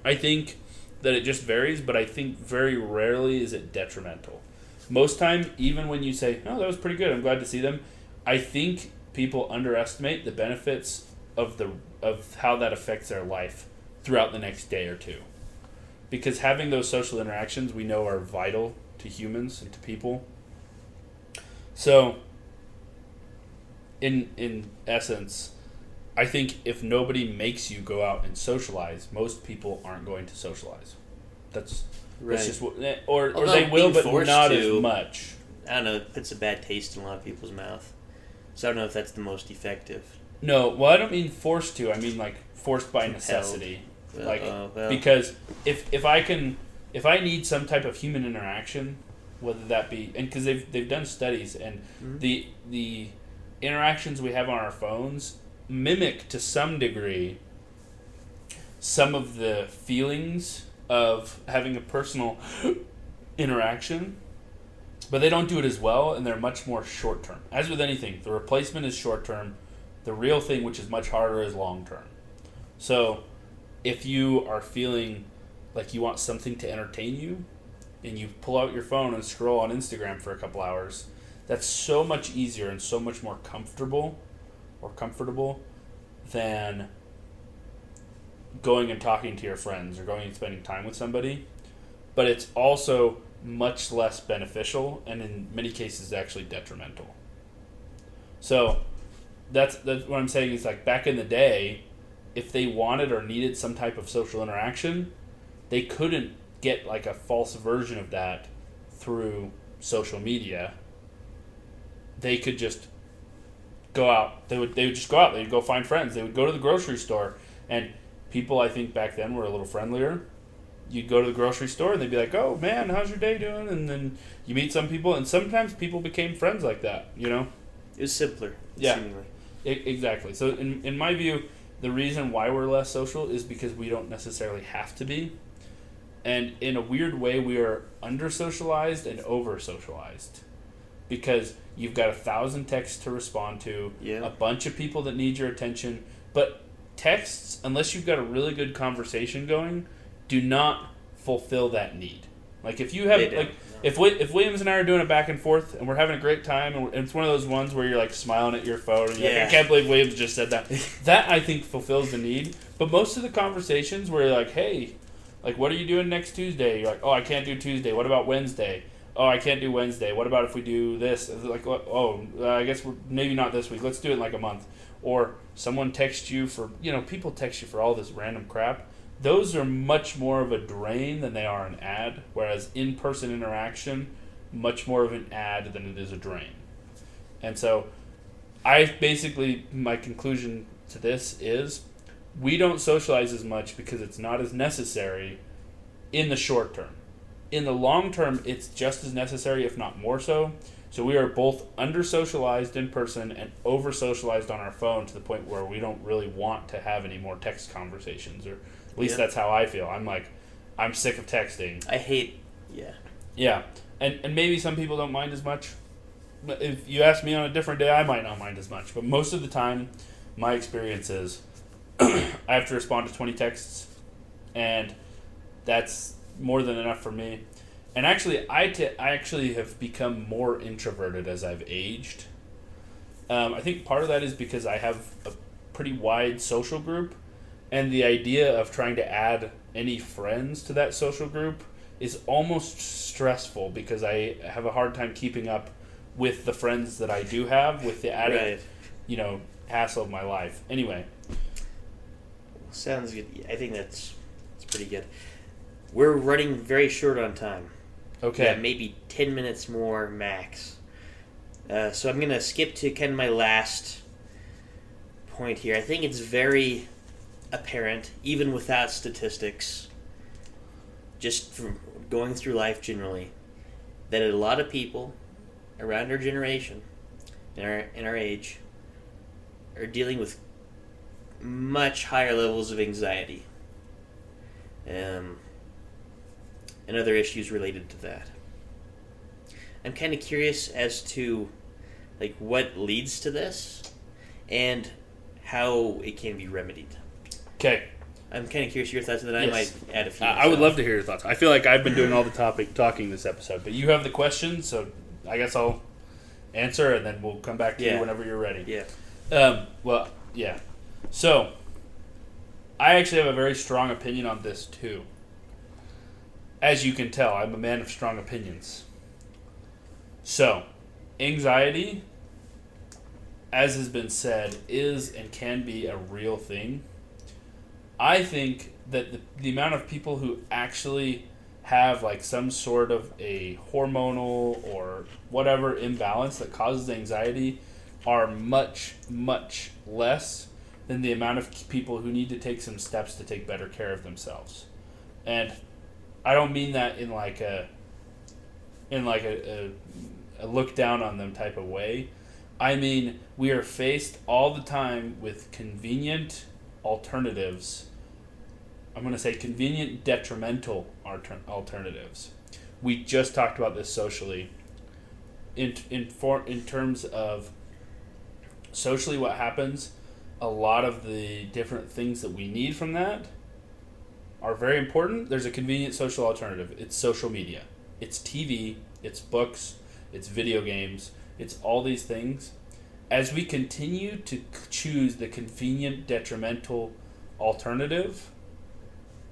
I think that it just varies, but I think very rarely is it detrimental. Most time, even when you say, oh, that was pretty good, I'm glad to see them, I think people underestimate the benefits of how that affects their life throughout the next day or two. Because having those social interactions we know are vital to humans and to people. So, in essence, I think if nobody makes you go out and socialize, most people aren't going to socialize. That's just what, or they will, but not as much. I don't know. It puts a bad taste in a lot of people's mouth. So I don't know if that's the most effective. No, well, I don't mean forced to. I mean like forced by necessity. Because if I need some type of human interaction, whether that be, and because they've done studies, and the interactions we have on our phones mimic to some degree some of the feelings of having a personal interaction, but they don't do it as well, and they're much more short term. As with anything, the replacement is short term. The real thing, which is much harder, is long term. So if you are feeling like you want something to entertain you, and you pull out your phone and scroll on Instagram for a couple hours, that's so much easier and so much more comfortable than going and talking to your friends or going and spending time with somebody. But it's also much less beneficial, and in many cases actually detrimental. So that's what I'm saying is, like, back in the day, if they wanted or needed some type of social interaction, they couldn't get like a false version of that through social media. They could just go out. They would just go out. They'd go find friends. They would go to the grocery store, and people, I think back then, were a little friendlier. You'd go to the grocery store and they'd be like, "Oh man, how's your day doing?" And then you meet some people, and sometimes people became friends like that. It was simpler. Yeah, seemingly. Exactly. So in my view, the reason why we're less social is because we don't necessarily have to be. And in a weird way, we are under-socialized and over-socialized. Because you've got 1,000 texts to respond to, a bunch of people that need your attention. But texts, unless you've got a really good conversation going, do not fulfill that need. Like if you have, if Williams and I are doing it back and forth and we're having a great time, and it's one of those ones where you're like smiling at your phone and you're like, I can't believe Williams just said that. That, I think, fulfills the need. But most of the conversations where you're like, hey, like, what are you doing next Tuesday? You're like, oh, I can't do Tuesday. What about Wednesday? Oh, I can't do Wednesday. What about if we do this? Like, I guess we're maybe not this week. Let's do it in like a month. Or someone texts you for, people text you for all this random crap. Those are much more of a drain than they are an ad, whereas in-person interaction, much more of an ad than it is a drain. And so my conclusion to this is we don't socialize as much because it's not as necessary in the short term. In the long term, it's just as necessary, if not more so. So we are both under-socialized in person and over-socialized on our phone to the point where we don't really want to have any more text conversations, or at least that's how I feel. I'm sick of texting. Yeah. And maybe some people don't mind as much. But if you ask me on a different day, I might not mind as much. But most of the time, my experience is I have to respond to 20 texts, and that's more than enough for me. And actually, I actually have become more introverted as I've aged. I think part of that is because I have a pretty wide social group, and the idea of trying to add any friends to that social group is almost stressful because I have a hard time keeping up with the friends that I do have with the added, hassle of my life. Anyway. Sounds good. I think that's pretty good. We're running very short on time. Okay. Yeah, maybe 10 minutes more max. So I'm going to skip to kind of my last point here. I think it's very apparent, even without statistics, just from going through life generally, that a lot of people around our generation, in our age, are dealing with much higher levels of anxiety and other issues related to that. I'm kind of curious as to what leads to this and how it can be remedied. Okay. I'm kind of curious your thoughts, and then I might add a few. I would love to hear your thoughts. I feel like I've been doing all the talking this episode, but you have the questions, so I guess I'll answer, and then we'll come back to you whenever you're ready. Yeah. Yeah. So, I actually have a very strong opinion on this, too. As you can tell, I'm a man of strong opinions. So, anxiety, as has been said, is and can be a real thing. I think that the amount of people who actually have some sort of a hormonal or whatever imbalance that causes anxiety are much, much less than the amount of people who need to take some steps to take better care of themselves. And I don't mean that in a look down on them type of way. I mean, we are faced all the time with convenient alternatives. I'm going to say convenient detrimental alternatives. We just talked about this socially. In terms of socially what happens, a lot of the different things that we need from that are very important. There's a convenient social alternative. It's social media. It's TV. It's books. It's video games. It's all these things. As we continue to choose the convenient detrimental alternative,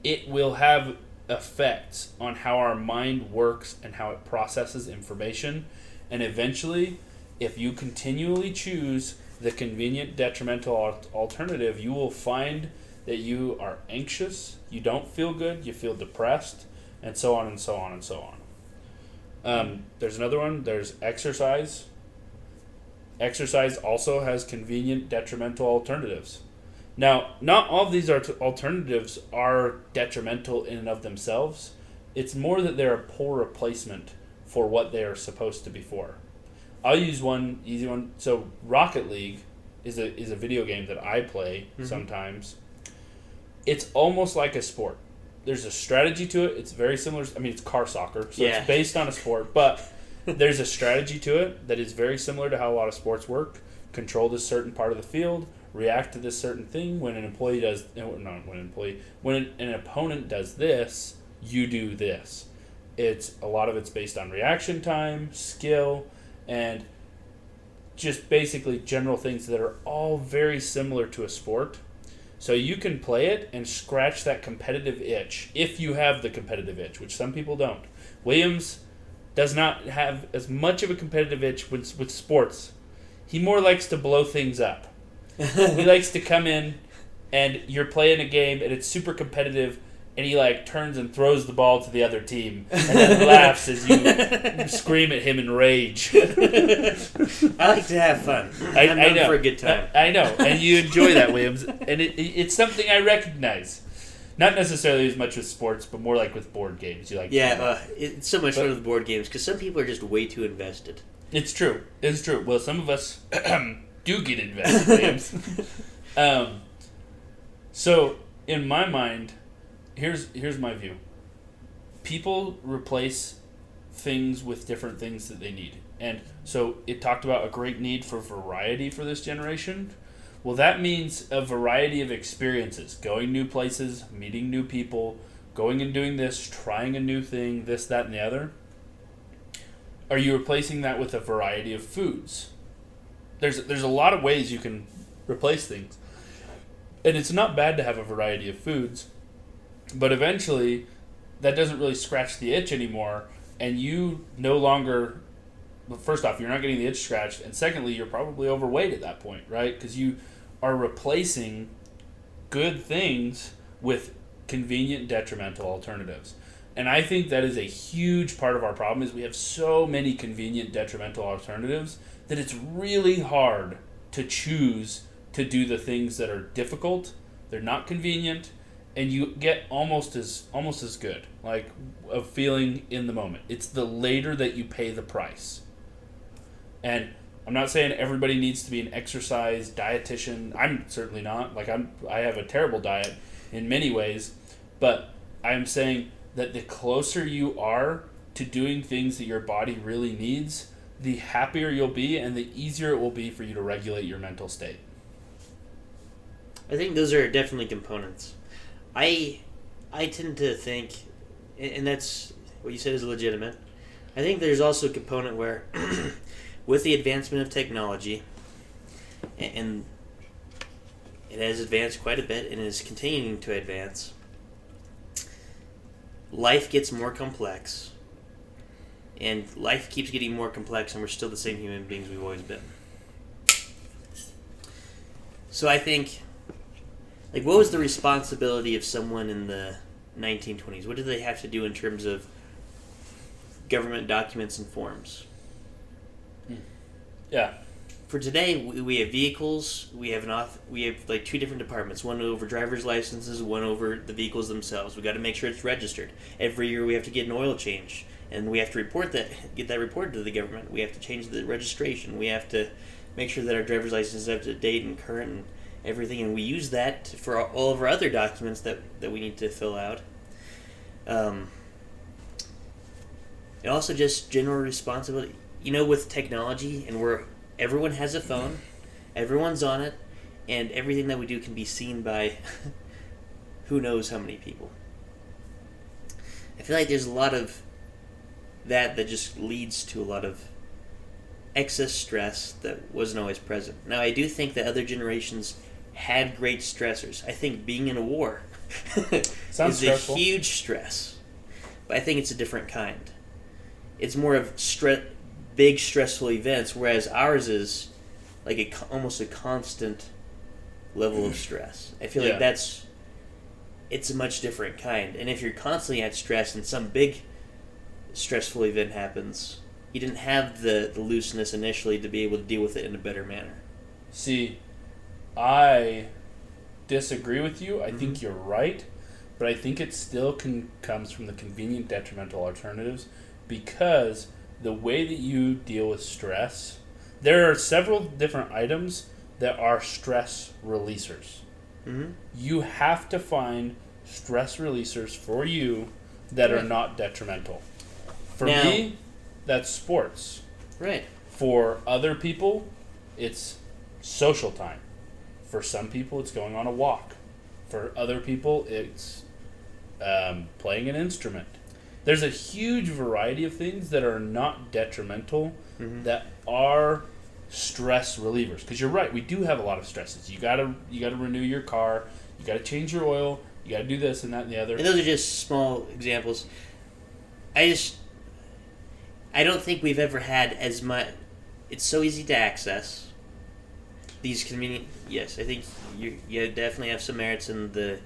it will have effects on how our mind works and how it processes information. And eventually, if you continually choose the convenient detrimental alternative, you will find that you are anxious, you don't feel good, you feel depressed, and so on and so on and so on. There's another one. There's exercise. Exercise also has convenient detrimental alternatives. Now, not all of these alternatives are detrimental in and of themselves. It's more that they're a poor replacement for what they are supposed to be for. I'll use one easy one. So Rocket League is a video game that I play sometimes. It's almost like a sport. There's a strategy to it. It's very similar. I mean, it's car soccer, so it's based on a sport, but there's a strategy to it that is very similar to how a lot of sports work. Control this certain part of the field, react to this certain thing. When an opponent does this, you do this. A lot of it's based on reaction time, skill, and just basically general things that are all very similar to a sport. So you can play it and scratch that competitive itch, if you have the competitive itch, which some people don't. Williams does not have as much of a competitive itch with sports. He more likes to blow things up. He likes to come in and you're playing a game and it's super competitive, and he turns and throws the ball to the other team and then laughs as you scream at him in rage. I like to have fun. I'm known for a good time. I know, and you enjoy that, Williams, and it's something I recognize. Not necessarily as much with sports, but more with board games. You it's so much fun with board games because some people are just way too invested. It's true. Well, some of us do get invested, Williams. So, in my mind, here's my view. People replace things with different things that they need. And so it talked about a great need for variety for this generation. Well, that means a variety of experiences. Going new places, meeting new people, going and doing this, trying a new thing, this, that, and the other. Are you replacing that with a variety of foods? There's a lot of ways you can replace things. And it's not bad to have a variety of foods. But eventually, that doesn't really scratch the itch anymore, and you no longer. Well, first off, you're not getting the itch scratched, and secondly, you're probably overweight at that point, right? Because you are replacing good things with convenient, detrimental alternatives. And I think that is a huge part of our problem is we have so many convenient, detrimental alternatives that it's really hard to choose to do the things that are difficult, they're not convenient, and you get almost as good, like a feeling in the moment. It's the later that you pay the price. And I'm not saying everybody needs to be an exercise dietitian. I'm certainly not. Like I have a terrible diet in many ways, but I'm saying that the closer you are to doing things that your body really needs, the happier you'll be and the easier it will be for you to regulate your mental state. I think those are definitely components. I tend to think, and that's what you said is legitimate. I think there's also a component where, with the advancement of technology, and it has advanced quite a bit and is continuing to advance, life gets more complex, and life keeps getting more complex, and we're still the same human beings we've always been. So I think, like, what was the responsibility of someone in the 1920s? What did they have to do in terms of government documents and forms? Yeah. For today, we have vehicles. We have like two different departments. One over driver's licenses, one over the vehicles themselves. We got to make sure it's registered. Every year, we have to get an oil change, and we have to get that reported to the government. We have to change the registration. We have to make sure that our driver's license is up to date and current and everything. And we use that for all of our other documents that we need to fill out. And also just general responsibility. With technology and where everyone has a phone, everyone's on it, and everything that we do can be seen by who knows how many people. I feel like there's a lot of that just leads to a lot of excess stress that wasn't always present. Now, I do think that other generations had great stressors. I think being in a war is stressful. A huge stress, but I think it's a different kind. It's more of big stressful events, whereas ours is like almost a constant level of stress. I feel like it's a much different kind. And if you're constantly at stress and some big stressful event happens, you didn't have the looseness initially to be able to deal with it in a better manner. See, I disagree with you. I think you're right, but I think it still comes from the convenient detrimental alternatives, because the way that you deal with stress, there are several different items that are stress releasers. Mm-hmm. You have to find stress releasers for you that are not detrimental. For me, that's sports. Right. For other people, it's social time. For some people, it's going on a walk. For other people, it's playing an instrument. There's a huge variety of things that are not detrimental, that are stress relievers. Because you're right, we do have a lot of stresses. You gotta renew your car. You gotta change your oil. You gotta do this and that and the other. And those are just small examples. I don't think we've ever had as much. It's so easy to access these convenient. Yes, I think you definitely have some merits in the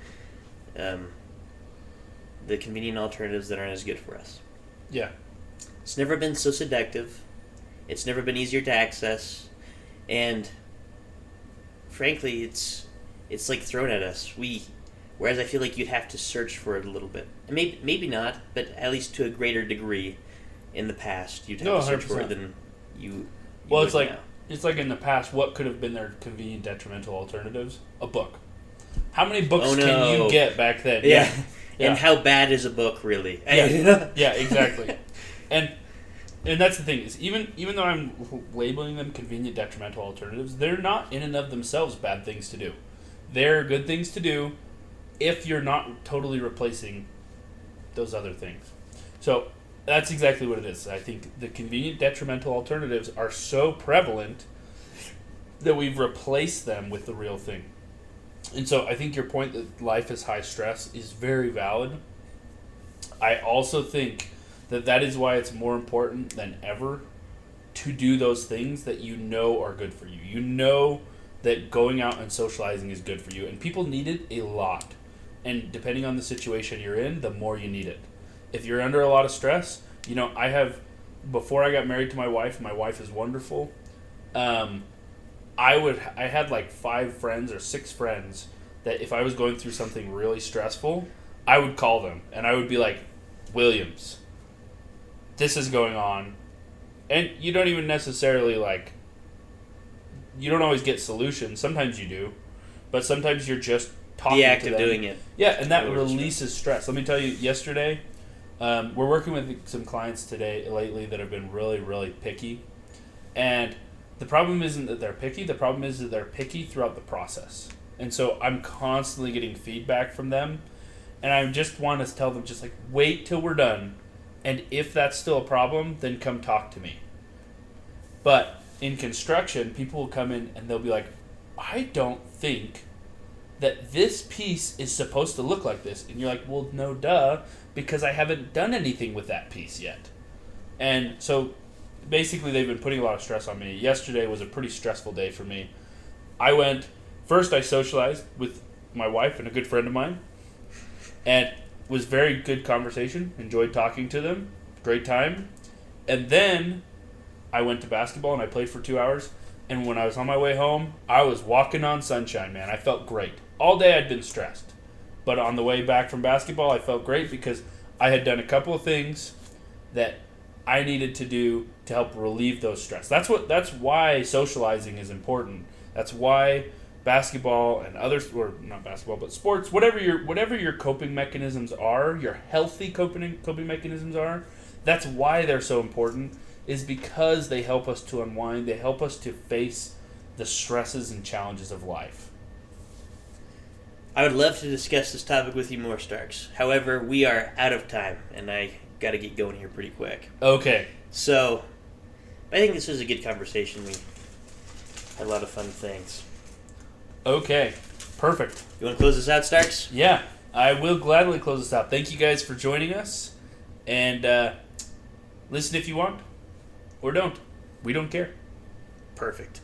convenient alternatives that aren't as good for us. Yeah. It's never been so seductive. It's never been easier to access, and frankly, it's like thrown at us. Whereas I feel like you'd have to search for it a little bit, and maybe not, but at least to a greater degree. In the past, you'd have to search 100%. For it than you well, it's like now. It's like in the past. What could have been their convenient detrimental alternatives? A book. How many books can you get back then? Yeah. And how bad is a book really? Yeah, exactly. And that's the thing is even though I'm labeling them convenient detrimental alternatives, they're not in and of themselves bad things to do. They're good things to do if you're not totally replacing those other things. So that's exactly what it is. I think the convenient detrimental alternatives are so prevalent that we've replaced them with the real thing. And so I think your point that life is high stress is very valid. I also think that is why it's more important than ever to do those things that you know are good for you. You know that going out and socializing is good for you, and people need it a lot. And depending on the situation you're in, the more you need it. If you're under a lot of stress, before I got married to my wife is wonderful. I had like 5 friends or 6 friends that if I was going through something really stressful, I would call them and I would be like, Williams, this is going on. And you don't even necessarily you don't always get solutions. Sometimes you do, but sometimes you're just talking The act to of them. doing it. Yeah, and that releases stress. Let me tell you, yesterday, we're working with some clients lately that have been really, really picky. And the problem isn't that they're picky. The problem is that they're picky throughout the process. And so I'm constantly getting feedback from them. And I just want to tell them, just wait till we're done. And if that's still a problem, then come talk to me. But in construction, people will come in and they'll be like, I don't think that this piece is supposed to look like this. And you're like, well, no, duh, because I haven't done anything with that piece yet. And so basically they've been putting a lot of stress on me. Yesterday was a pretty stressful day for me. First I socialized with my wife and a good friend of mine. And was very good conversation. Enjoyed talking to them. Great time. And then I went to basketball and I played for 2 hours. And when I was on my way home, I was walking on sunshine, man. I felt great. All day I'd been stressed. But on the way back from basketball, I felt great because I had done a couple of things that I needed to do to help relieve those stress. That's why socializing is important. That's why basketball and others, or not basketball, but sports, whatever your coping mechanisms are, your healthy coping mechanisms are, that's why they're so important, is because they help us to unwind, they help us to face the stresses and challenges of life. I would love to discuss this topic with you more, Starks. However, we are out of time, and I got to get going here pretty quick. Okay. So, I think this was a good conversation. We had a lot of fun things. Okay. Perfect. You want to close this out, Starks? Yeah, I will gladly close this out. Thank you guys for joining us. And listen if you want, or don't. We don't care. Perfect.